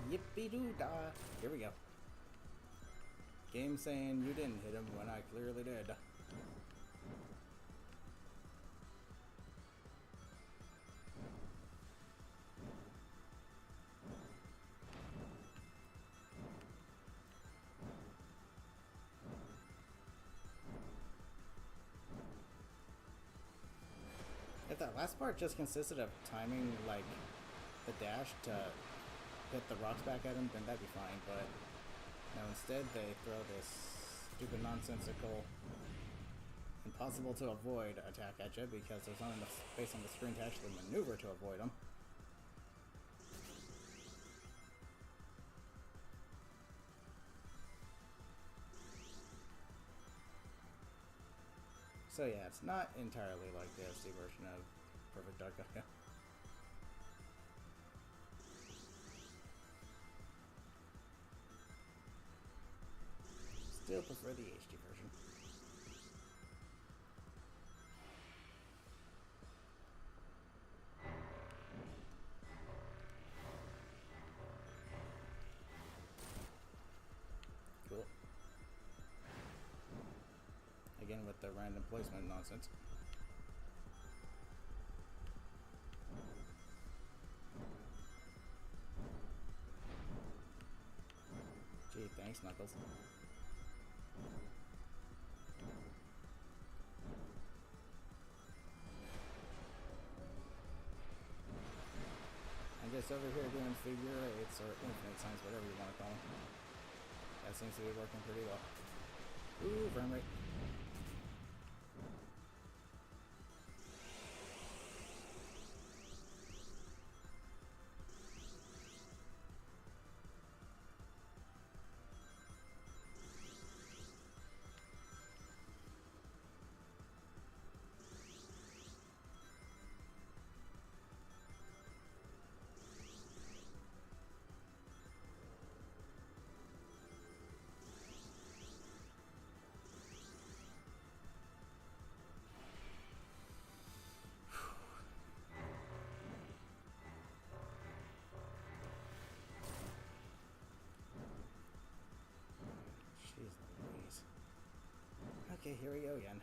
Yippee-doo-dah. Here we go. Game saying you didn't hit him when I clearly did. If that last part just consisted of timing, like, the dash to hit the rocks back at him, then that'd be fine, but no, instead they throw this stupid, nonsensical, impossible to avoid attack at you because there's not enough space on the screen to actually maneuver to avoid them. So yeah, it's not entirely like the SD version of Perfect Dark. Still prefer the HD version. Cool. Again with the random placement nonsense. Gee, thanks, Knuckles. I guess over here doing figure eights or infinite signs, whatever you want to call them. That seems to be working pretty well. Ooh, frame rate. Okay, here we go again.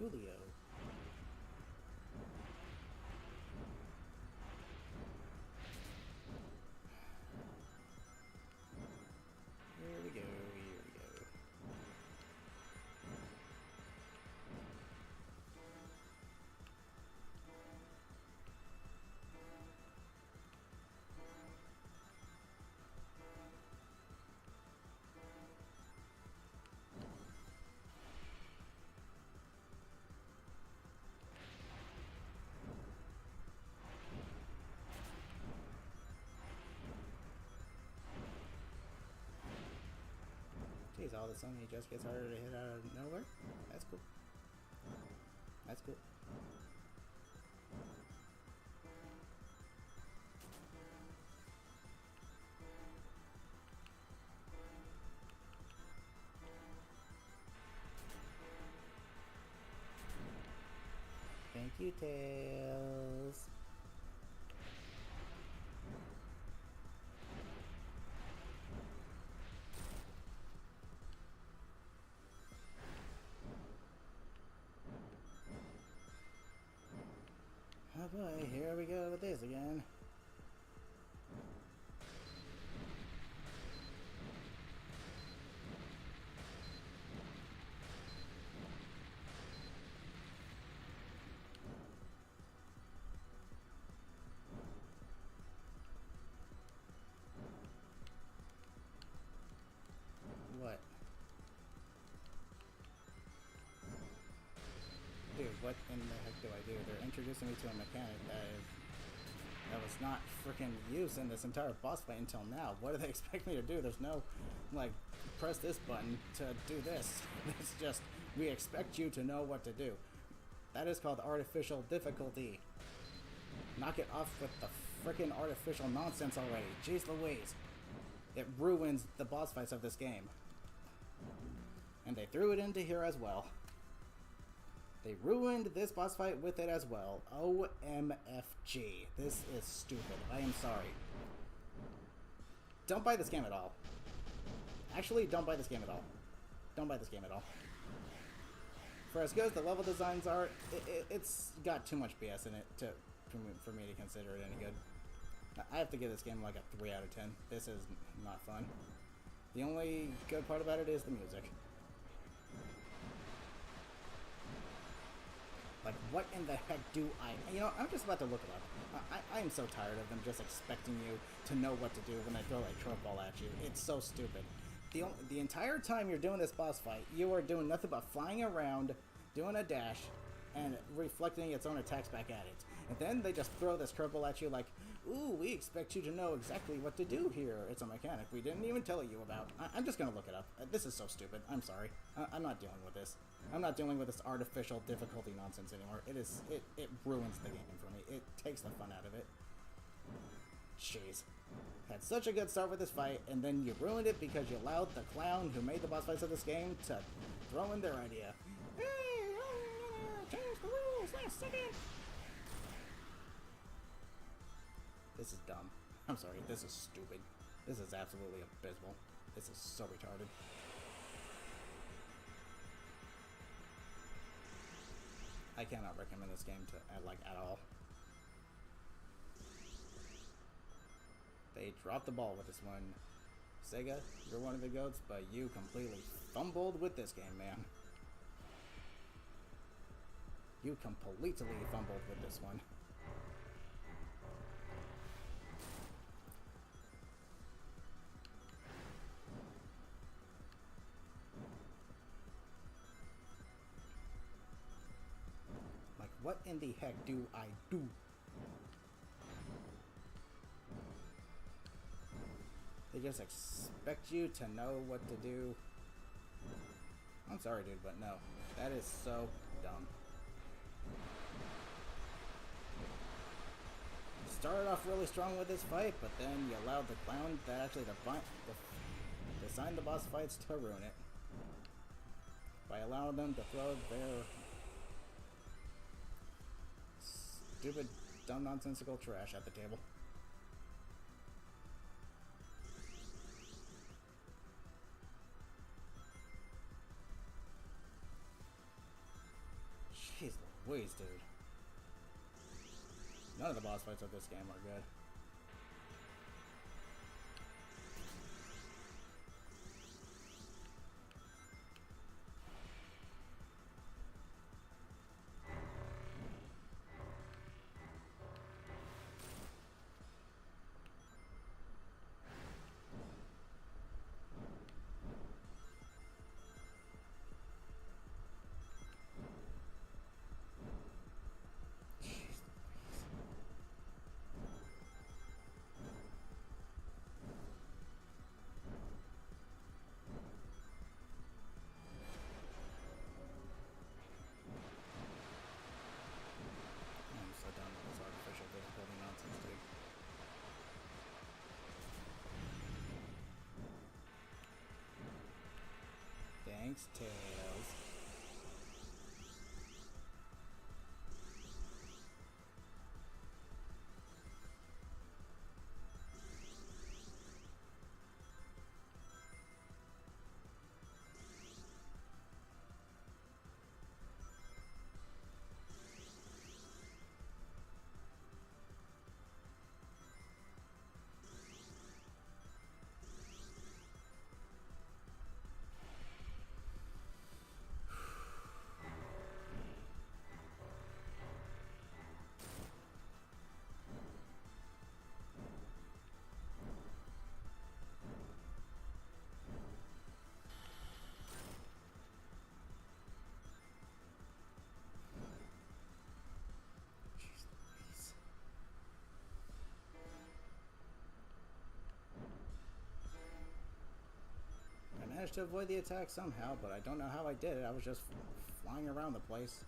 Julio. Here we go, here we go. Jeez, all of a sudden he just gets harder to hit out of nowhere? That's cool. That's cool. Thank you, Tails. Oh boy, here we go with this again. What? Dude, what in the heck do I do? They're introducing me to a mechanic that was not freaking used in this entire boss fight until now. What do they expect me to do? There's no, like, press this button to do this. It's just, we expect you to know what to do. That is called artificial difficulty. Knock it off with the freaking artificial nonsense already. Jeez Louise. It ruins the boss fights of this game. And they threw it into here as well. They ruined this boss fight with it as well. OMFG. This is stupid. I am sorry. Don't buy this game at all. Actually, don't buy this game at all. Don't buy this game at all. For as good as the level designs are, it's got too much BS in it for me to consider it any good. I have to give this game like a 3 out of 10. This is not fun. The only good part about it is the music. Like, what in the heck do I... You know, I'm just about to look it up. I am so tired of them just expecting you to know what to do when they throw a curveball at you. It's so stupid. The entire time you're doing this boss fight, you are doing nothing but flying around, doing a dash, and reflecting its own attacks back at it. And then they just throw this curveball at you like, ooh, we expect you to know exactly what to do here. It's a mechanic we didn't even tell you about. I'm just gonna look it up. This is so stupid. I'm sorry. I'm not dealing with this. I'm not dealing with this artificial difficulty nonsense anymore. It ruins the game for me. It takes the fun out of it. Jeez. Had such a good start with this fight, and then you ruined it because you allowed the clown who made the boss fights of this game to throw in their idea. Hey, change the rules last second. This is dumb. I'm sorry, this is stupid. This is absolutely abysmal. This is so retarded. I cannot recommend this game to at all. They dropped the ball with this one. Sega, you're one of the goats, but you completely fumbled with this game, man. You completely fumbled with this one. What in the heck do I do? They just expect you to know what to do. I'm sorry, dude, but no. That is so dumb. Started off really strong with this fight, but then you allowed the clown that actually designed the boss fights to ruin it. By allowing them to throw their stupid, dumb, nonsensical trash at the table. Louise, dude. None of the boss fights of this game are good. I'm so done with this artificial difficulty nonsense, dude. Thanks, Tails. Jeez Louise. I managed to avoid the attack somehow, but I don't know how I did it. I was just flying around the place.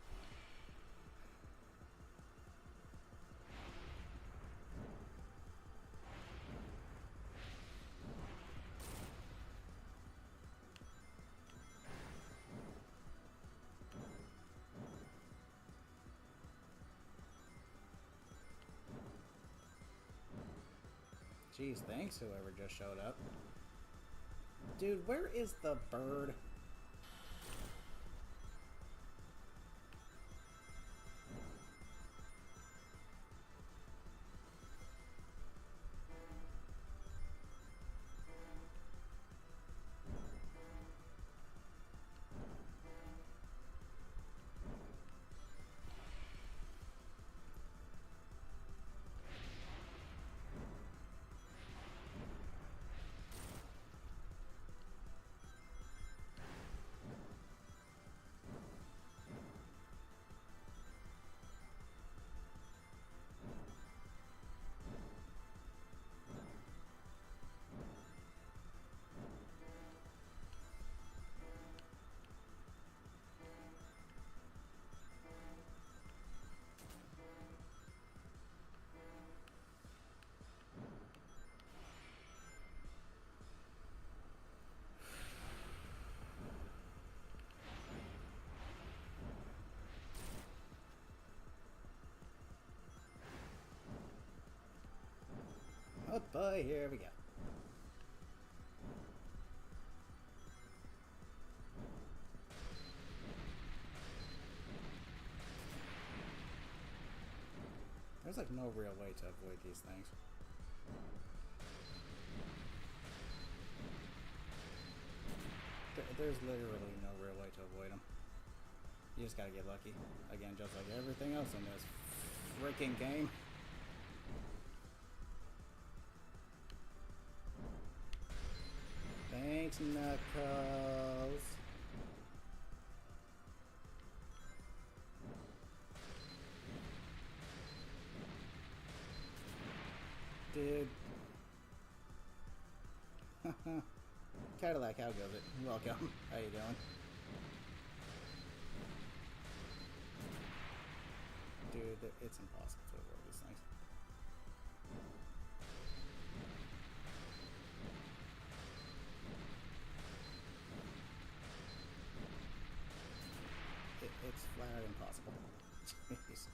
Jeez, thanks whoever just showed up. Dude, where is the bird? Oh boy, here we go. There's like no real way to avoid these things. There's literally no real way to avoid them. You just gotta get lucky. Again, just like everything else in this freaking game. Thanks, Knuckles. Dude. Cadillac, how goes it? Welcome. How you doing? Dude, it's impossible to avoid these things. It's flat out impossible. Jeez.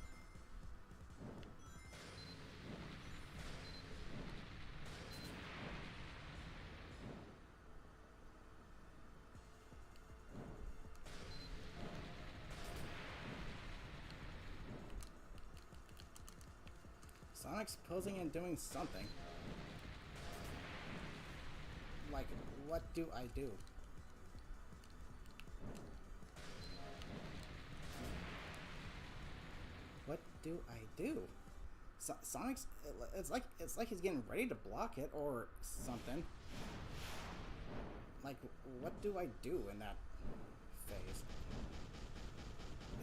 Sonic's posing and doing something. Like, what do I do? What do I do? Sonic's, it's like he's getting ready to block it or something. Like, what do I do in that phase?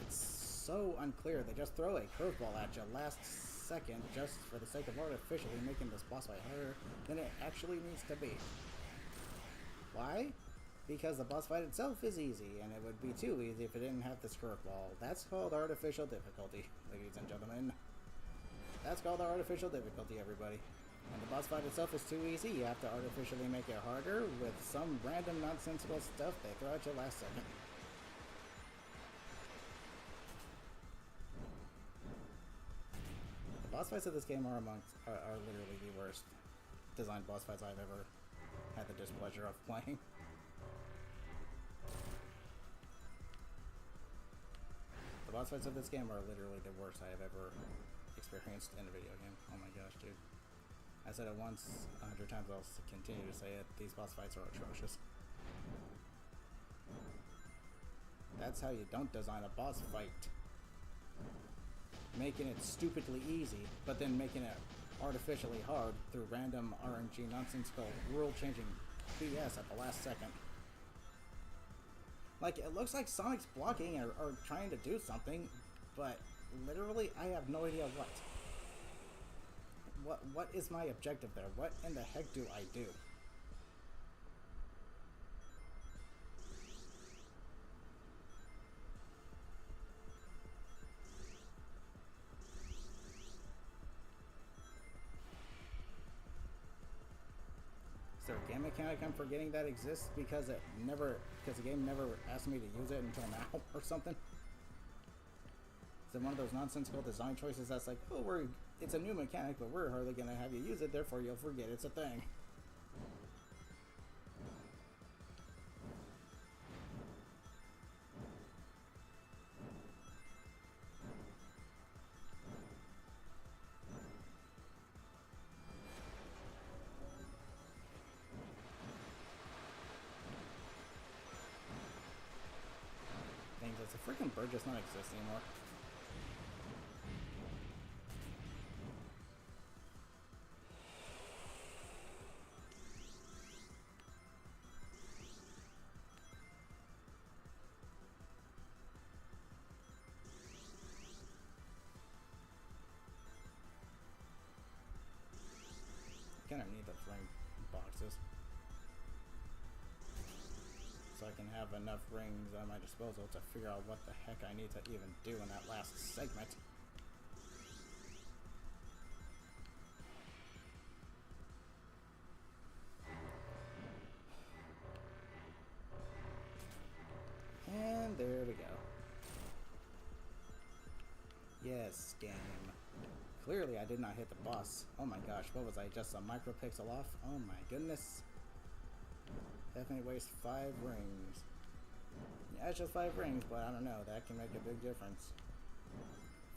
It's so unclear. They just throw a curveball at you last second just for the sake of artificially making this boss fight harder than it actually needs to be. Why? Because the boss fight itself is easy, and it would be too easy if it didn't have this curveball. That's called artificial difficulty, ladies and gentlemen. That's called artificial difficulty, everybody. And the boss fight itself is too easy. You have to artificially make it harder with some random nonsensical stuff they throw at you last second. The boss fights of this game are literally the worst designed boss fights I've ever had the displeasure of playing. The boss fights of this game are literally the worst I have ever experienced in a video game. Oh my gosh, dude. I said it once, 100 times, I'll continue to say it. These boss fights are atrocious. That's how you don't design a boss fight. Making it stupidly easy, but then making it artificially hard through random RNG nonsensical rule-changing BS at the last second. Like, it looks like Sonic's blocking or trying to do something, but literally I have no idea what. What is my objective there? What in the heck do I do? Is there a game mechanic I'm forgetting that exists because the game never asked me to use it until now or something? Is it one of those nonsensical design choices that's like, oh, it's a new mechanic, but we're hardly gonna have you use it, therefore you'll forget it's a thing. Dang, does the freaking bird just not exist anymore? Kind of need those ring boxes so I can have enough rings at my disposal to figure out what the heck I need to even do in that last segment. And there we go. Yes, game. Clearly, I did not hit the boss. Oh my gosh, what was I? Just a micropixel off? Oh my goodness. Definitely waste 5 rings. Yeah, it's just 5 rings, but I don't know. That can make a big difference.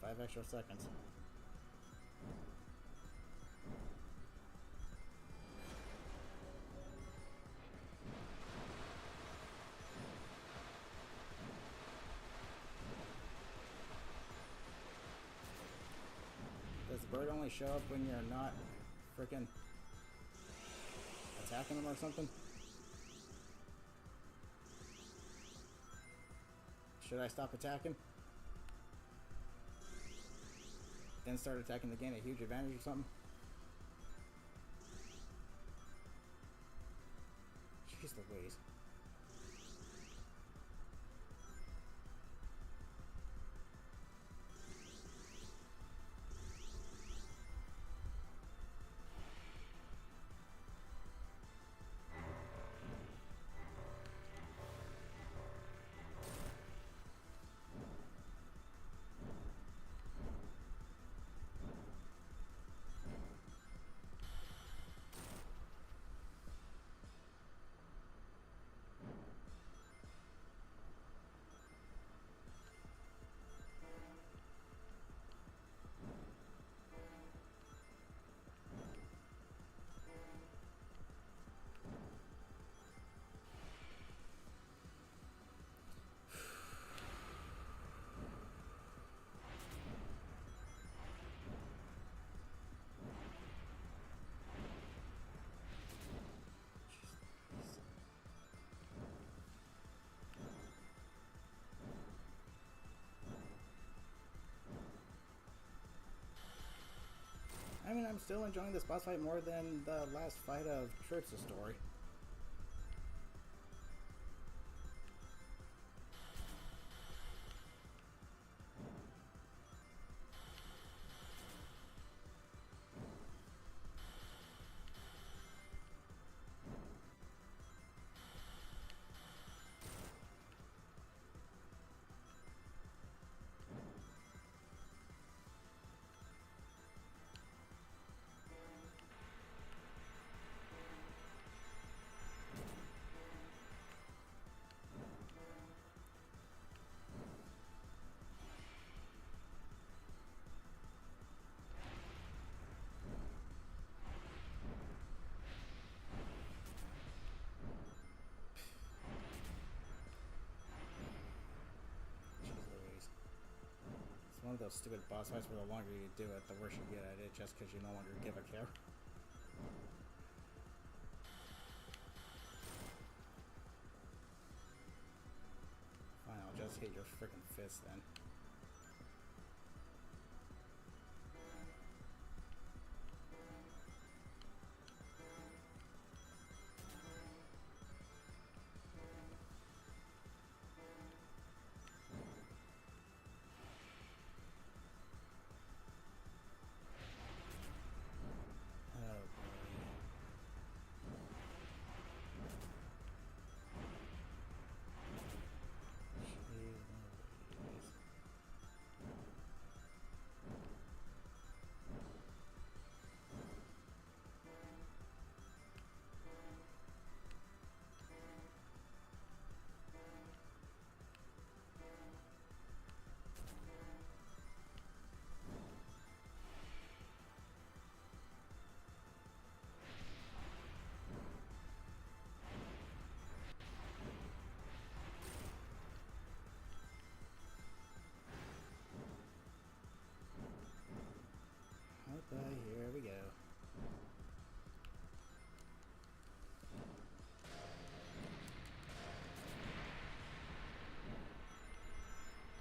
5 extra seconds. Does the bird only show up when you're not freaking attacking them or something? Should I stop attacking? Then start attacking to gain a huge advantage or something? Jeez Louise. I'm still enjoying this boss fight more than the last fight of Trip's story. One of those stupid boss fights where the longer you do it, the worse you get at it, just because you no longer give a care. Fine, I'll just hit your freaking fist then. Here we go.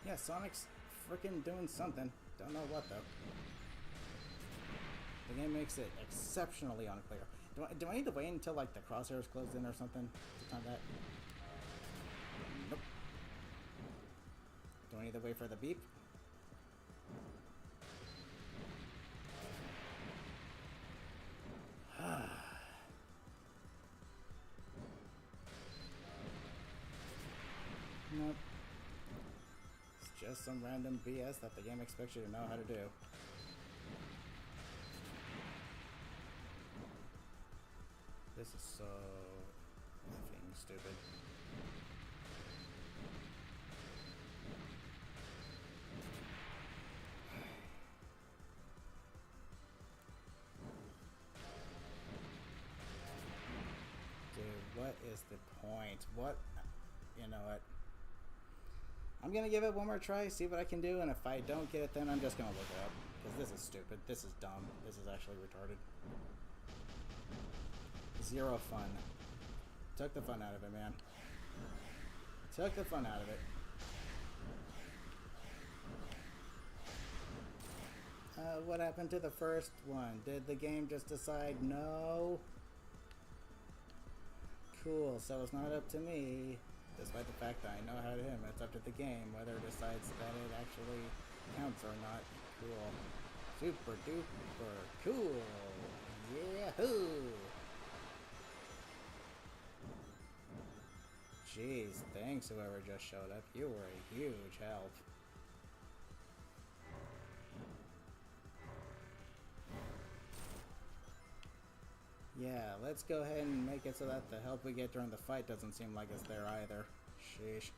Yeah, Sonic's freaking doing something. Don't know what though. The game makes it exceptionally unclear. Do I need to wait until like the crosshairs close in or something to time that? Nope. Do I need to wait for the beep? Nope. It's just some random BS that the game expects you to know how to do. This is so effing stupid. Dude, what is the point? What? You know what? I'm gonna give it one more try, see what I can do, and if I don't get it, then I'm just gonna look it up. Because this is stupid. This is dumb. This is actually retarded. Zero fun. Took the fun out of it, man. Took the fun out of it. What happened to the first one? Did the game just decide no? Cool, so it's not up to me. Despite the fact that I know how to hit him, it's up to the game whether it decides that it actually counts or not. Cool. Super duper cool. Yahoo! Jeez, thanks whoever just showed up. You were a huge help. Yeah, let's go ahead and make it so that the help we get during the fight doesn't seem like it's there either. Sheesh.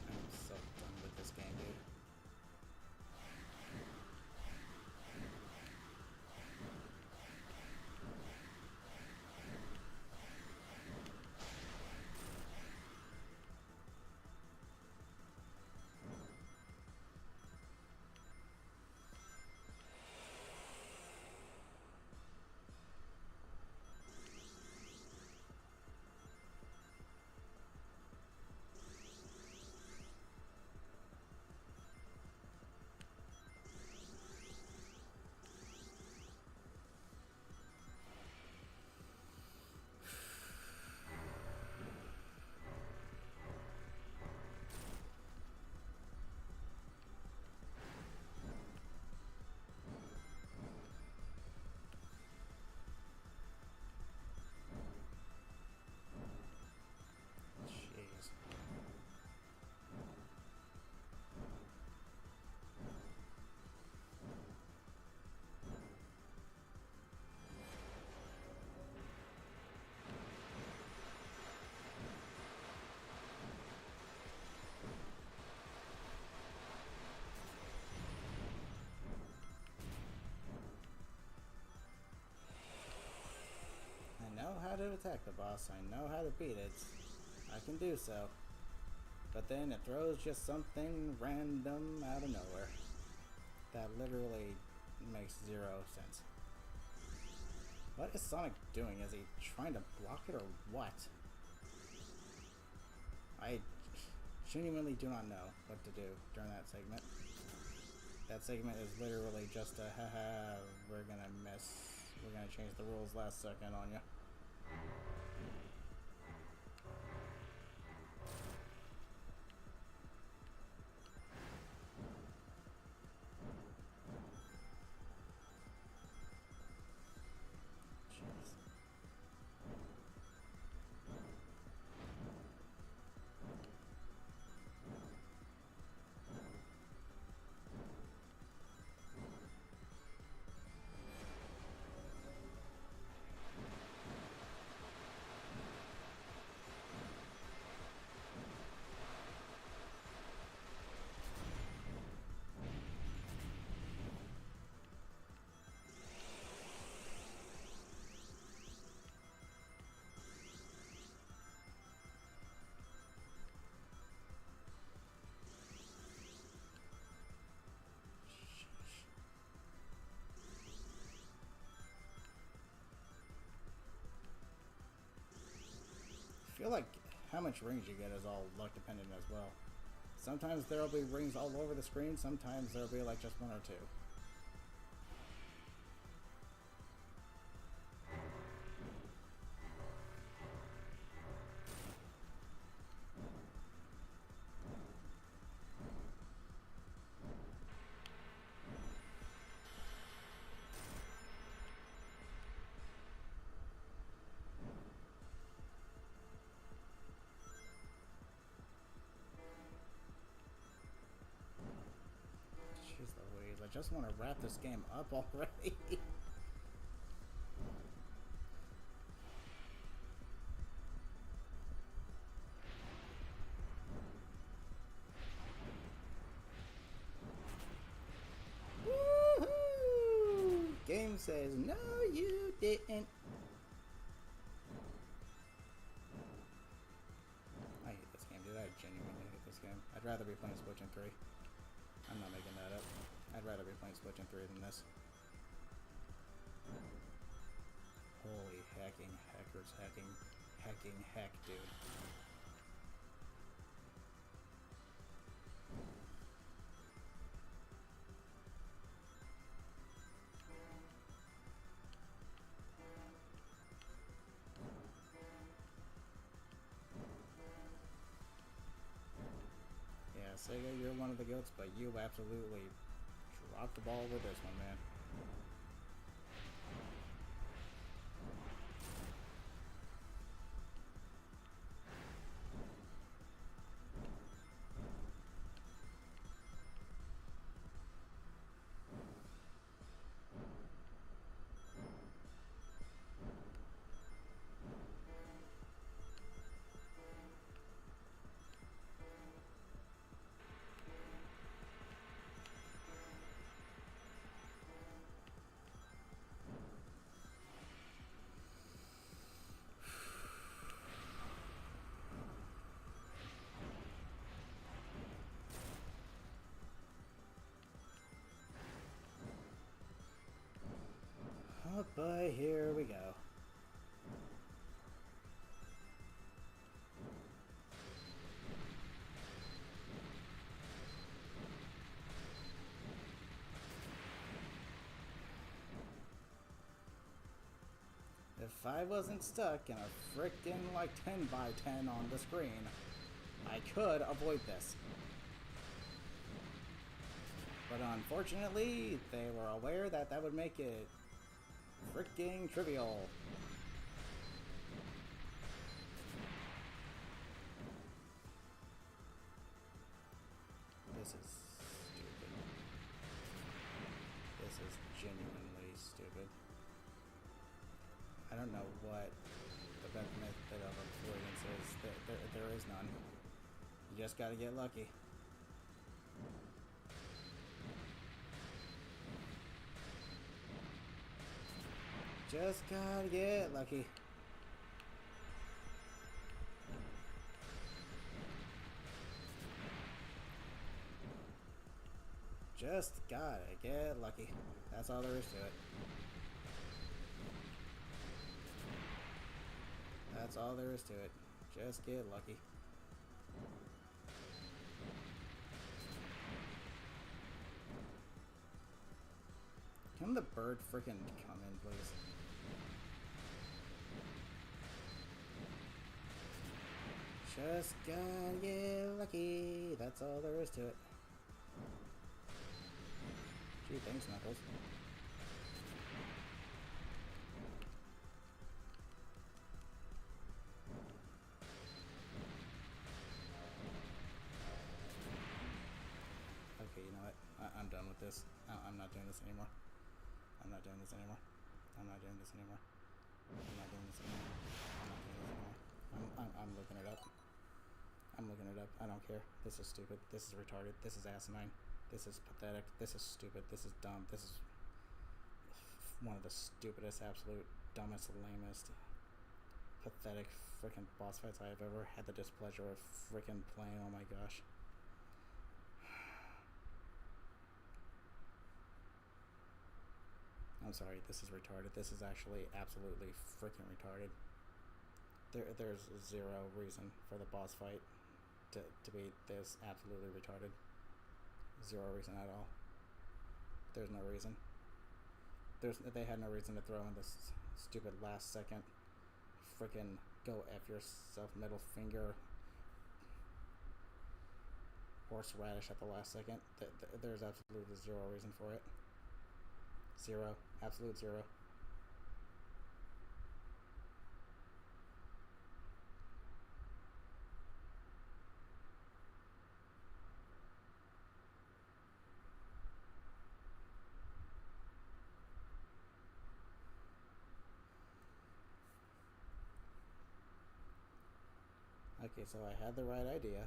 I'm so done with this game, dude. attack the boss. I know how to beat it. I can do so. But then it throws just something random out of nowhere. That literally makes zero sense. What is Sonic doing? Is he trying to block it or what? I genuinely do not know what to do during that segment. That segment is literally just a haha, we're gonna change the rules last second on you. I feel like how much range you get is all luck dependent as well. Sometimes there'll be rings all over the screen, sometimes there'll be like just one or two. I just want to wrap this game up already. Woohoo! Game says, no you didn't. I hate this game, dude. I genuinely hate this game. I'd rather be playing Splatoon 3. I'm not making that up. I'd rather be playing Splatoon 3 than this. Holy hacking, hackers, hacking, heck, dude. Yeah, Sega, you're one of the goats, but you absolutely dropped the ball with this one, man. Oh boy, here we go. If I wasn't stuck in a frickin' like 10 by 10 on the screen, I could avoid this. But unfortunately, they were aware that that would make it freaking trivial. This is stupid. This is genuinely stupid. I don't know what the best method of avoidance is. There is none. You just gotta get lucky. Just gotta get lucky. Just gotta get lucky. That's all there is to it. That's all there is to it. Just get lucky. Can the bird freaking come in, please? Just gotta get lucky. That's all there is to it. Gee, thanks, Knuckles. Okay, you know what? I'm done with this. I'm not doing this anymore. I'm not doing this anymore. I'm not doing this anymore. I'm not doing this anymore. I'm not doing this anymore. I'm looking it up. I'm looking it up. I don't care. This is stupid. This is retarded. This is asinine. This is pathetic. This is stupid. This is dumb. This is one of the stupidest, absolute, dumbest, lamest, pathetic freaking boss fights I have ever had the displeasure of freaking playing. Oh my gosh. I'm sorry. This is retarded. This is actually absolutely freaking retarded. There's zero reason for the boss fight to be this absolutely retarded. Zero reason at all. There's no reason. They had no reason to throw in this stupid last second freaking go F yourself middle finger horseradish at the last second. There's absolutely zero reason for it. Zero. Absolute zero. Okay, so I had the right idea,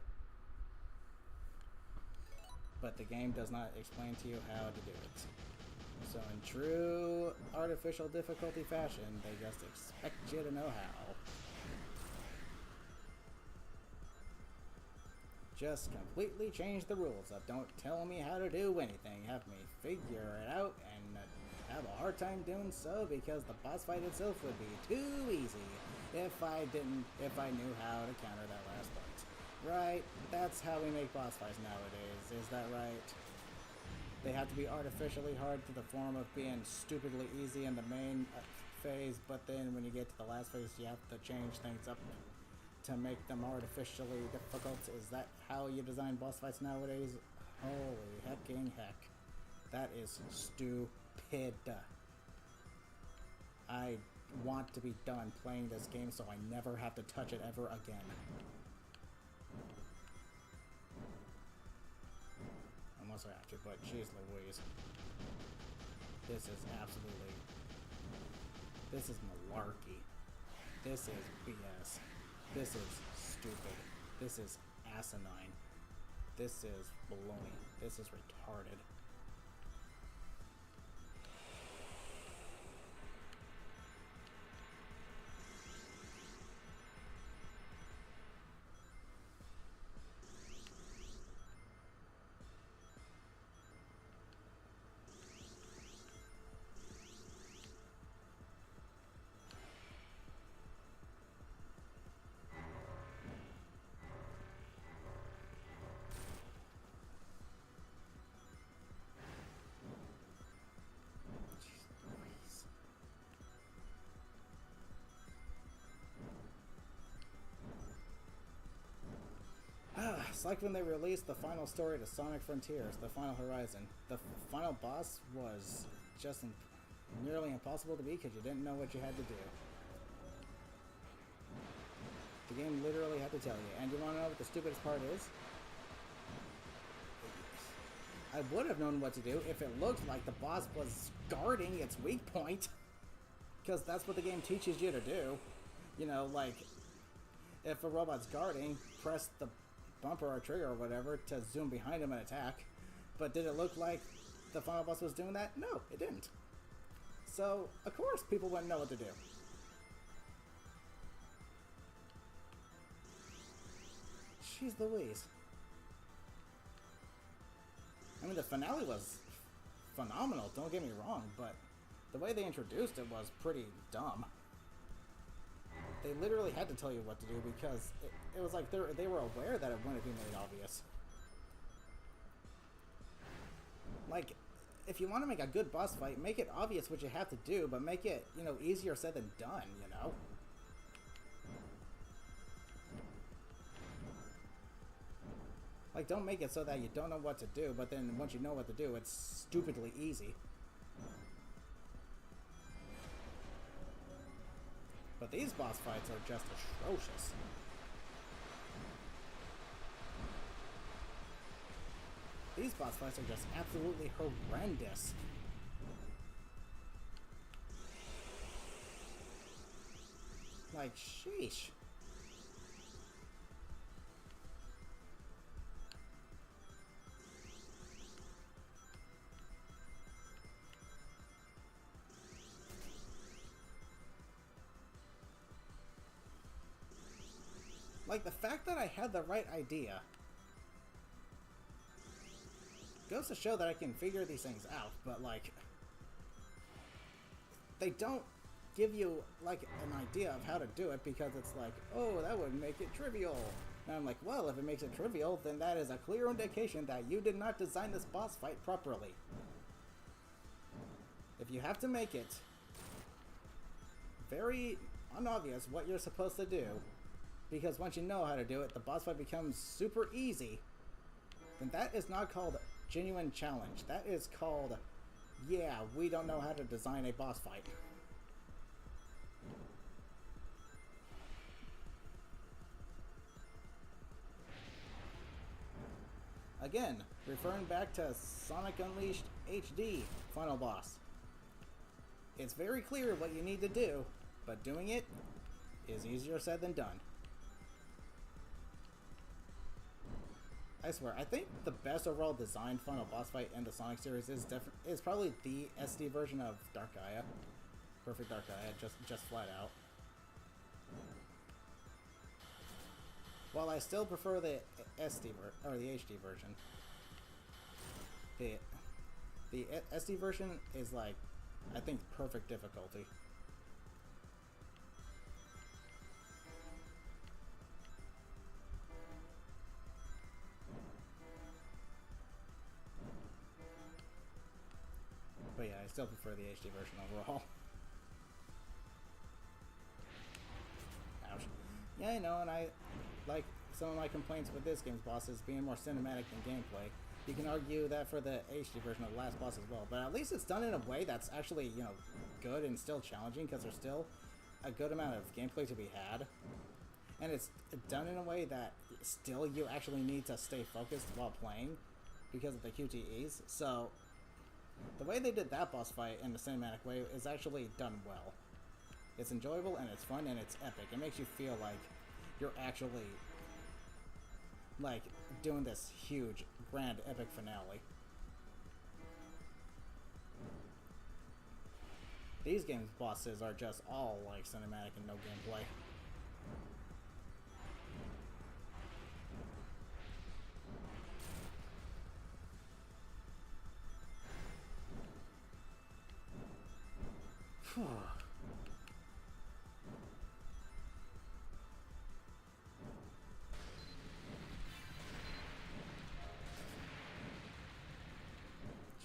but the game does not explain to you how to do it. So in true artificial difficulty fashion, they just expect you to know how. Just completely change the rules of don't tell me how to do anything, have me figure it out and have a hard time doing so because the boss fight itself would be too easy if I knew how to counter that last part. Right? That's how we make boss fights nowadays, is that right? They have to be artificially hard to the form of being stupidly easy in the main phase, but then when you get to the last phase you have to change things up to make them artificially difficult. Is that how you design boss fights nowadays? Holy hecking heck. That is stupid. I want to be done playing this game so I never have to touch it ever again. Unless I have to, but jeez Louise. This is absolutely... This is malarkey. This is BS. This is stupid. This is asinine. This is baloney. This is retarded. It's like when they released the final story to Sonic Frontiers, the final horizon. The final boss was just nearly impossible to beat because you didn't know what you had to do. The game literally had to tell you. And you want to know what the stupidest part is? I would have known what to do if it looked like the boss was guarding its weak point. Because that's what the game teaches you to do. You know, like, if a robot's guarding, press the bumper or trigger or whatever to zoom behind him and attack. But did it look like the final boss was doing that? No, it didn't. So, of course, people wouldn't know what to do. Jeez Louise. I mean, the finale was phenomenal, don't get me wrong, but the way they introduced it was pretty dumb. They literally had to tell you what to do because it was like they were aware that it wouldn't be made obvious. Like, if you want to make a good boss fight, make it obvious what you have to do, but make it, you know, easier said than done, you know? Like, don't make it so that you don't know what to do, but then once you know what to do, it's stupidly easy. But these boss fights are just atrocious. These boss fights are just absolutely horrendous. Like, sheesh. Like, the fact that I had the right idea goes to show that I can figure these things out, but, like, they don't give you, like, an idea of how to do it because it's like, oh, that would make it trivial. And I'm like, well, if it makes it trivial, then that is a clear indication that you did not design this boss fight properly. If you have to make it very unobvious what you're supposed to do, because once you know how to do it, the boss fight becomes super easy, then that is not called genuine challenge. That is called, yeah, we don't know how to design a boss fight. Again, referring back to Sonic Unleashed HD final boss. It's very clear what you need to do, but doing it is easier said than done. I swear, I think the best overall designed final boss fight in the Sonic series is probably the SD version of Dark Gaia. Perfect Dark Gaia, just flat out. While I still prefer the or the HD version, the SD version is like, I think, perfect difficulty. But yeah, I still prefer the HD version overall. Ouch. Yeah, I know, and I like some of my complaints with this game's bosses being more cinematic than gameplay. You can argue that for the HD version of the last boss as well, but at least it's done in a way that's actually, you know, good and still challenging because there's still a good amount of gameplay to be had. And it's done in a way that still you actually need to stay focused while playing because of the QTEs. So the way they did that boss fight in the cinematic way is actually done well. It's enjoyable and it's fun and it's epic. It makes you feel like you're actually like doing this huge, grand, epic finale. These games' bosses are just all like cinematic and no gameplay.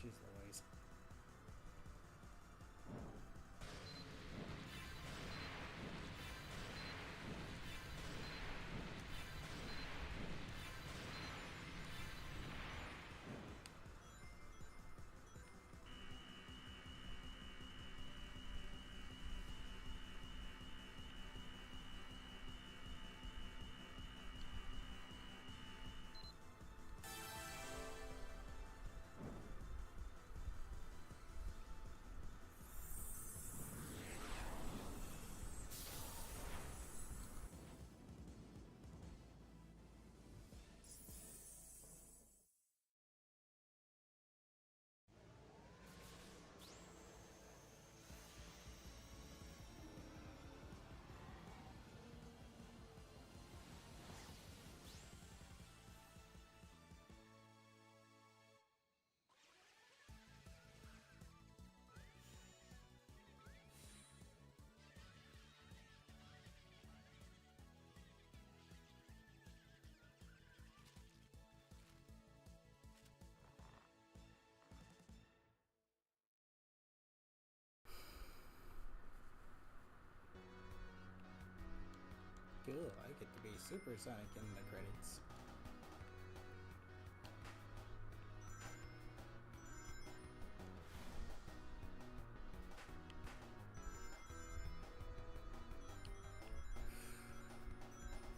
Jeez Louise. Supersonic in the credits.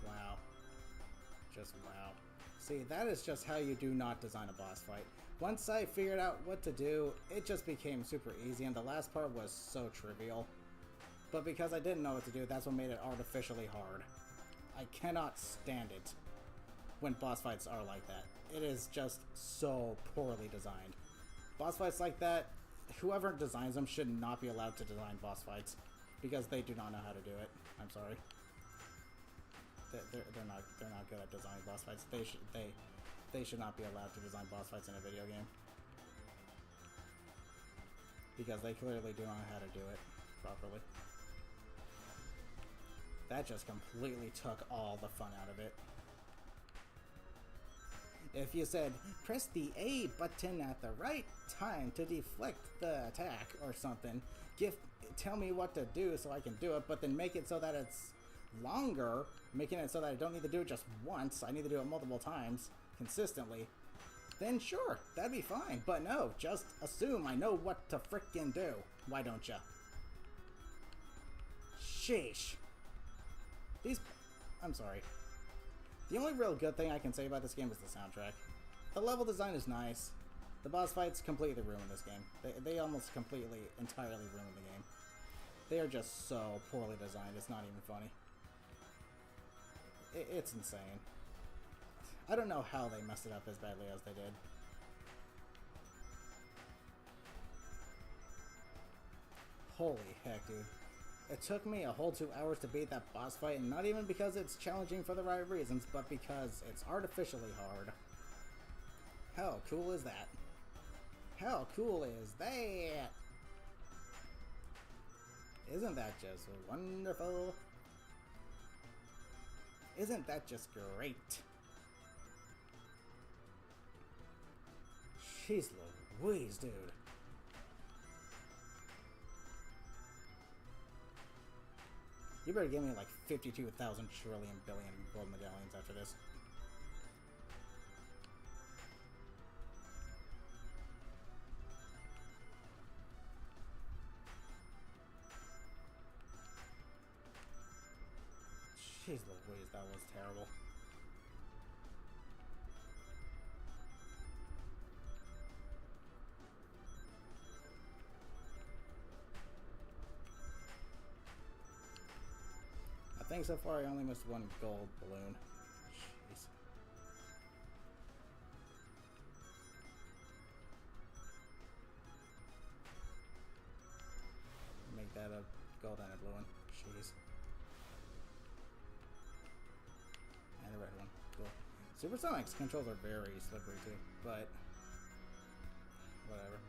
Wow. Just wow. See, that is just how you do not design a boss fight. Once I figured out what to do, it just became super easy, and the last part was so trivial. But because I didn't know what to do, that's what made it artificially hard. I cannot stand it when boss fights are like that. It is just so poorly designed. Boss fights like that, whoever designs them should not be allowed to design boss fights, because they do not know how to do it. I'm sorry. They're not good at designing boss fights. They should not be allowed to design boss fights in a video game, because they clearly do not know how to do it properly. That just completely took all the fun out of it. If you said, press the A button at the right time to deflect the attack or something, tell me what to do so I can do it, but then make it so that it's longer, making it so that I don't need to do it just once, I need to do it multiple times, consistently, then sure, that'd be fine. But no, just assume I know what to frickin' do. Why don't ya? Sheesh. I'm sorry. The only real good thing I can say about this game is the soundtrack. The level design is nice. The boss fights completely ruin this game. They almost completely, entirely ruin the game. They are just so poorly designed, it's not even funny. It's insane. I don't know how they messed it up as badly as they did. Holy heck, dude. It took me a whole 2 hours to beat that boss fight, and not even because it's challenging for the right reasons, but because it's artificially hard. How cool is that? How cool is that? Isn't that just wonderful? Isn't that just great? Jeez Louise, dude. You better give me like 52,000 trillion billion gold medallions after this. Jeez Louise, that was terrible. I think so far I only missed one gold balloon. Jeez. Make that a gold and a blue one. Jeez. And a red one. Cool. Supersonic's controls are very slippery too, but whatever.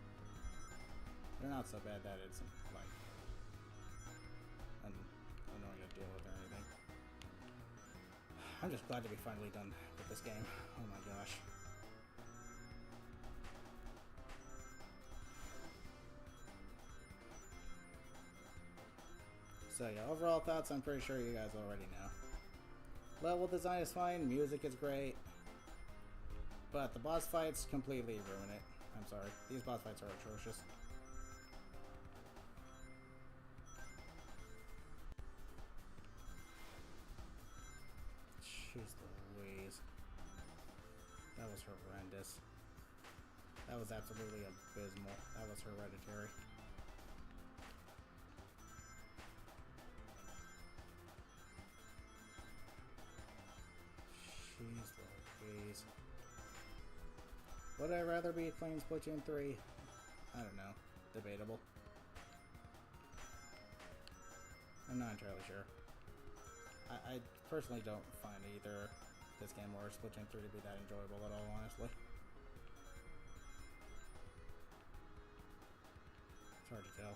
They're not so bad that it's like annoying to deal with or anything. I'm just glad to be finally done with this game. Oh my gosh. So yeah, overall thoughts, I'm pretty sure you guys already know. Level design is fine, music is great, but the boss fights completely ruin it. I'm sorry, these boss fights are atrocious. Jeez Louise. That was horrendous. That was absolutely abysmal. That was hereditary. Jeez Louise. Would I rather be playing Splatoon 3? I don't know. Debatable. I'm not entirely sure. I personally don't find either this game or Splatoon 3 to be that enjoyable at all, honestly. It's hard to tell.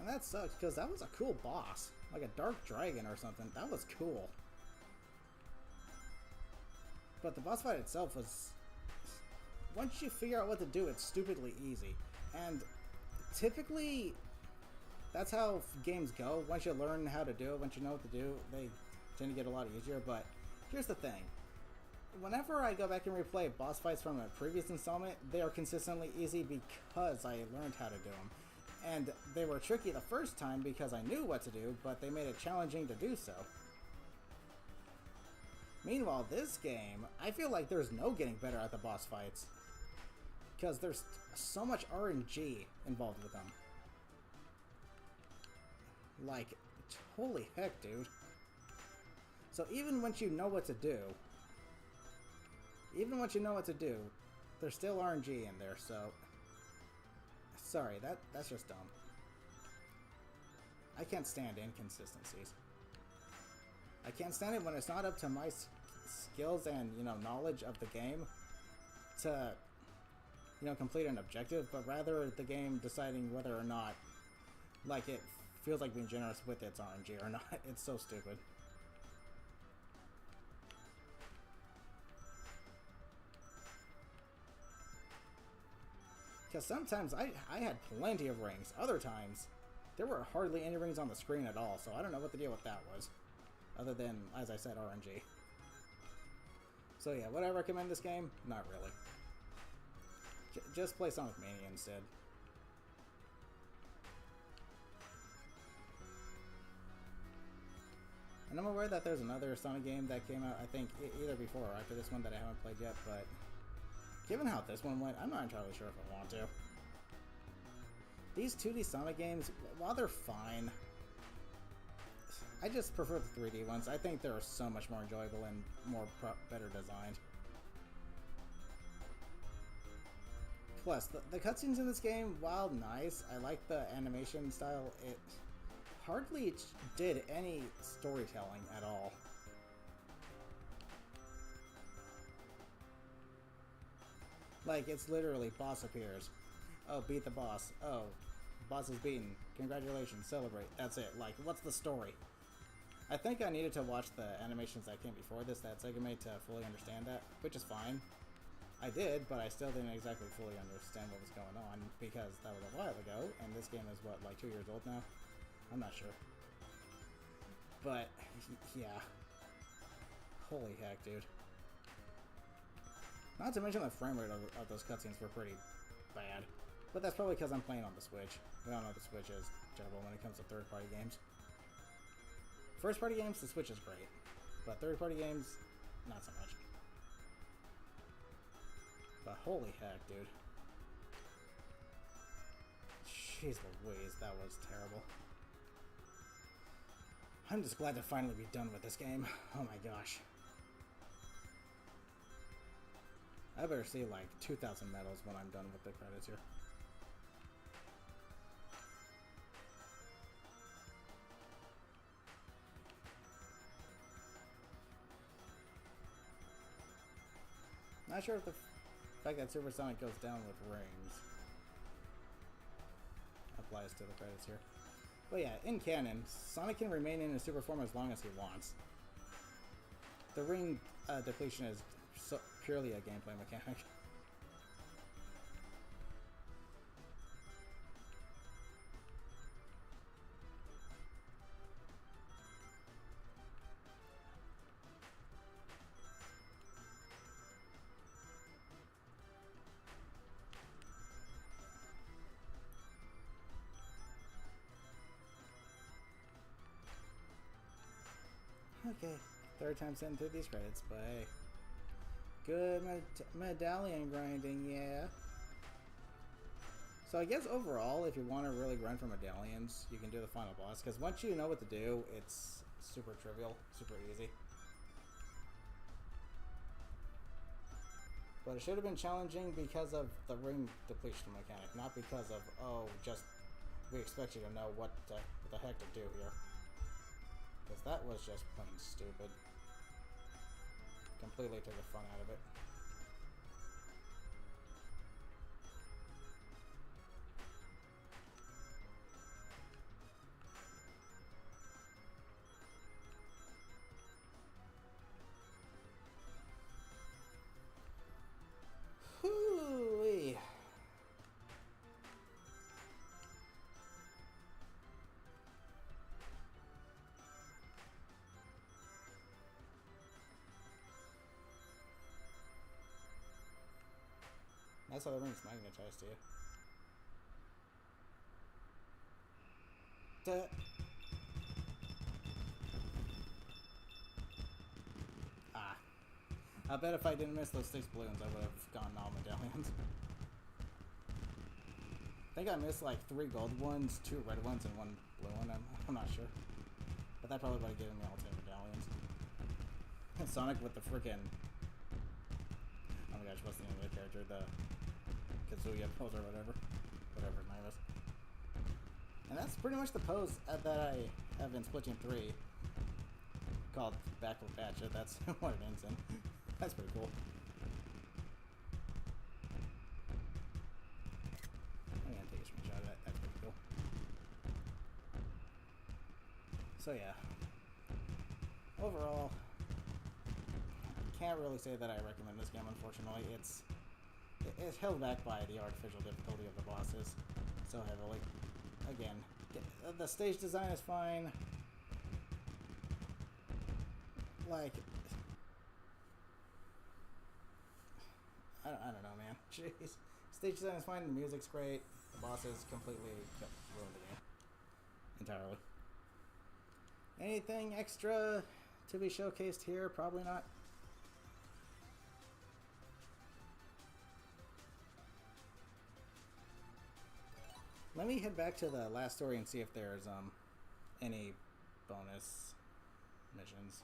And that sucks, because that was a cool boss. Like a dark dragon or something. That was cool. But the boss fight itself was... Once you figure out what to do, it's stupidly easy. And typically, that's how games go. Once you learn how to do it, once you know what to do, they tend to get a lot easier. But here's the thing. Whenever I go back and replay boss fights from a previous installment, they are consistently easy because I learned how to do them. And they were tricky the first time because I knew what to do, but they made it challenging to do so. Meanwhile, this game, I feel like there's no getting better at the boss fights. Because there's so much RNG involved with them. Like, holy heck, dude. So even once you know what to do, there's still RNG in there, so... Sorry, that's just dumb. I can't stand inconsistencies. I can't stand it when it's not up to my skills and, knowledge of the game to, complete an objective, but rather the game deciding whether or not, like, it feels like being generous with its RNG or not. It's so stupid. Because sometimes I had plenty of rings. Other times, there were hardly any rings on the screen at all, so I don't know what the deal with that was. Other than, as I said, RNG. So yeah, would I recommend this game? Not really. Just play Sonic Mania instead. And I'm aware that there's another Sonic game that came out, I think, either before or after this one that I haven't played yet, but given how this one went, I'm not entirely sure if I want to. These 2D Sonic games, while they're fine, I just prefer the 3D ones. I think they're so much more enjoyable and better designed. Plus, the cutscenes in this game, while nice, I like the animation style. It hardly did any storytelling at all. Like, it's literally boss appears. Oh, beat the boss. Oh, boss is beaten. Congratulations, celebrate. That's it. Like, what's the story? I think I needed to watch the animations that came before this, that Sega made, to fully understand that, which is fine. I did, but I still didn't exactly fully understand what was going on, because that was a while ago, and this game is, what, like 2 years old now? I'm not sure. But, yeah. Holy heck, dude. Not to mention the frame rate of those cutscenes were pretty bad. But that's probably because I'm playing on the Switch. We all know the Switch is terrible when it comes to third-party games. First-party games, the Switch is great. But third-party games, not so much. But holy heck, dude. Jeez Louise, that was terrible. I'm just glad to finally be done with this game. Oh my gosh. I better see like 2,000 medals when I'm done with the credits here. Not sure if the fact that Supersonic goes down with rings applies to the credits here. But yeah, in canon, Sonic can remain in his super form as long as he wants. The ring depletion is purely a gameplay mechanic. Okay, third time sitting through these credits, but hey. Good medallion grinding, yeah. So I guess overall, if you want to really grind for medallions, you can do the final boss, because once you know what to do, it's super trivial, super easy. But it should have been challenging because of the ring depletion mechanic, not because of, oh, just, we expect you to know what the heck to do here. Because that was just plain stupid. Completely took the fun out of it. I saw the rings magnetized to you. Ah. I bet if I didn't miss those 6 balloons, I would have gotten all medallions. I think I missed like 3 gold ones, 2 red ones, and 1 blue one. I'm not sure. But that probably would have given me all 10 medallions. And Sonic with the freaking... Oh my gosh, what's the name of the character? The Kazuya pose or whatever. Whatever his name is. And that's pretty much the pose that I have in Splatoon 3. Called Backflip Batcha. That's what it ends in. That's pretty cool. I'm gonna take a screenshot of that. That's pretty cool. So yeah. Overall, can't really say that I recommend this game, unfortunately. It's held back by the artificial difficulty of the bosses so heavily. Again, the stage design is fine. Like, I don't know, man. Jeez. Stage design is fine, the music's great. The bosses completely ruined the game. Entirely. Anything extra to be showcased here? Probably not. Let me head back to the last story and see if there's any bonus missions.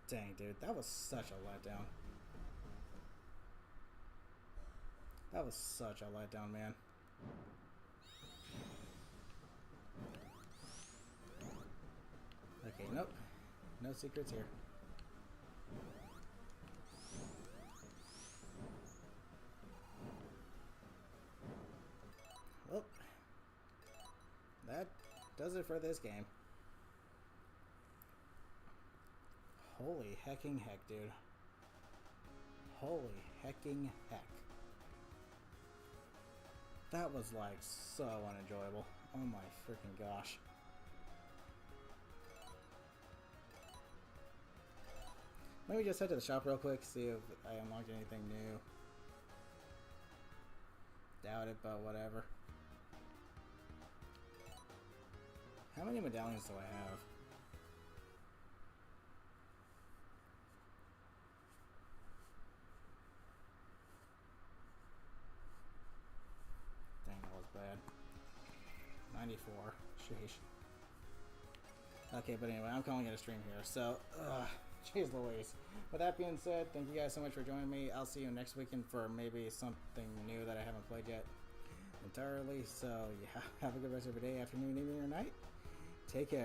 Dang, dude, that was such a letdown. That was such a letdown, man. Okay, nope. No secrets here. Well, that does it for this game. Holy hecking heck, dude. Holy hecking heck. That was like so unenjoyable. Oh my freaking gosh. Let me just head to the shop real quick, see if I unlocked anything new. Doubt it, but whatever. How many medallions do I have? Dang, that was bad. 94. Sheesh. Okay, but anyway, I'm calling it a stream here. So, jeez Louise. With that being said, thank you guys so much for joining me. I'll see you next weekend for maybe something new that I haven't played yet entirely. So, yeah, have a good rest of your day, afternoon, evening, or night. Take care.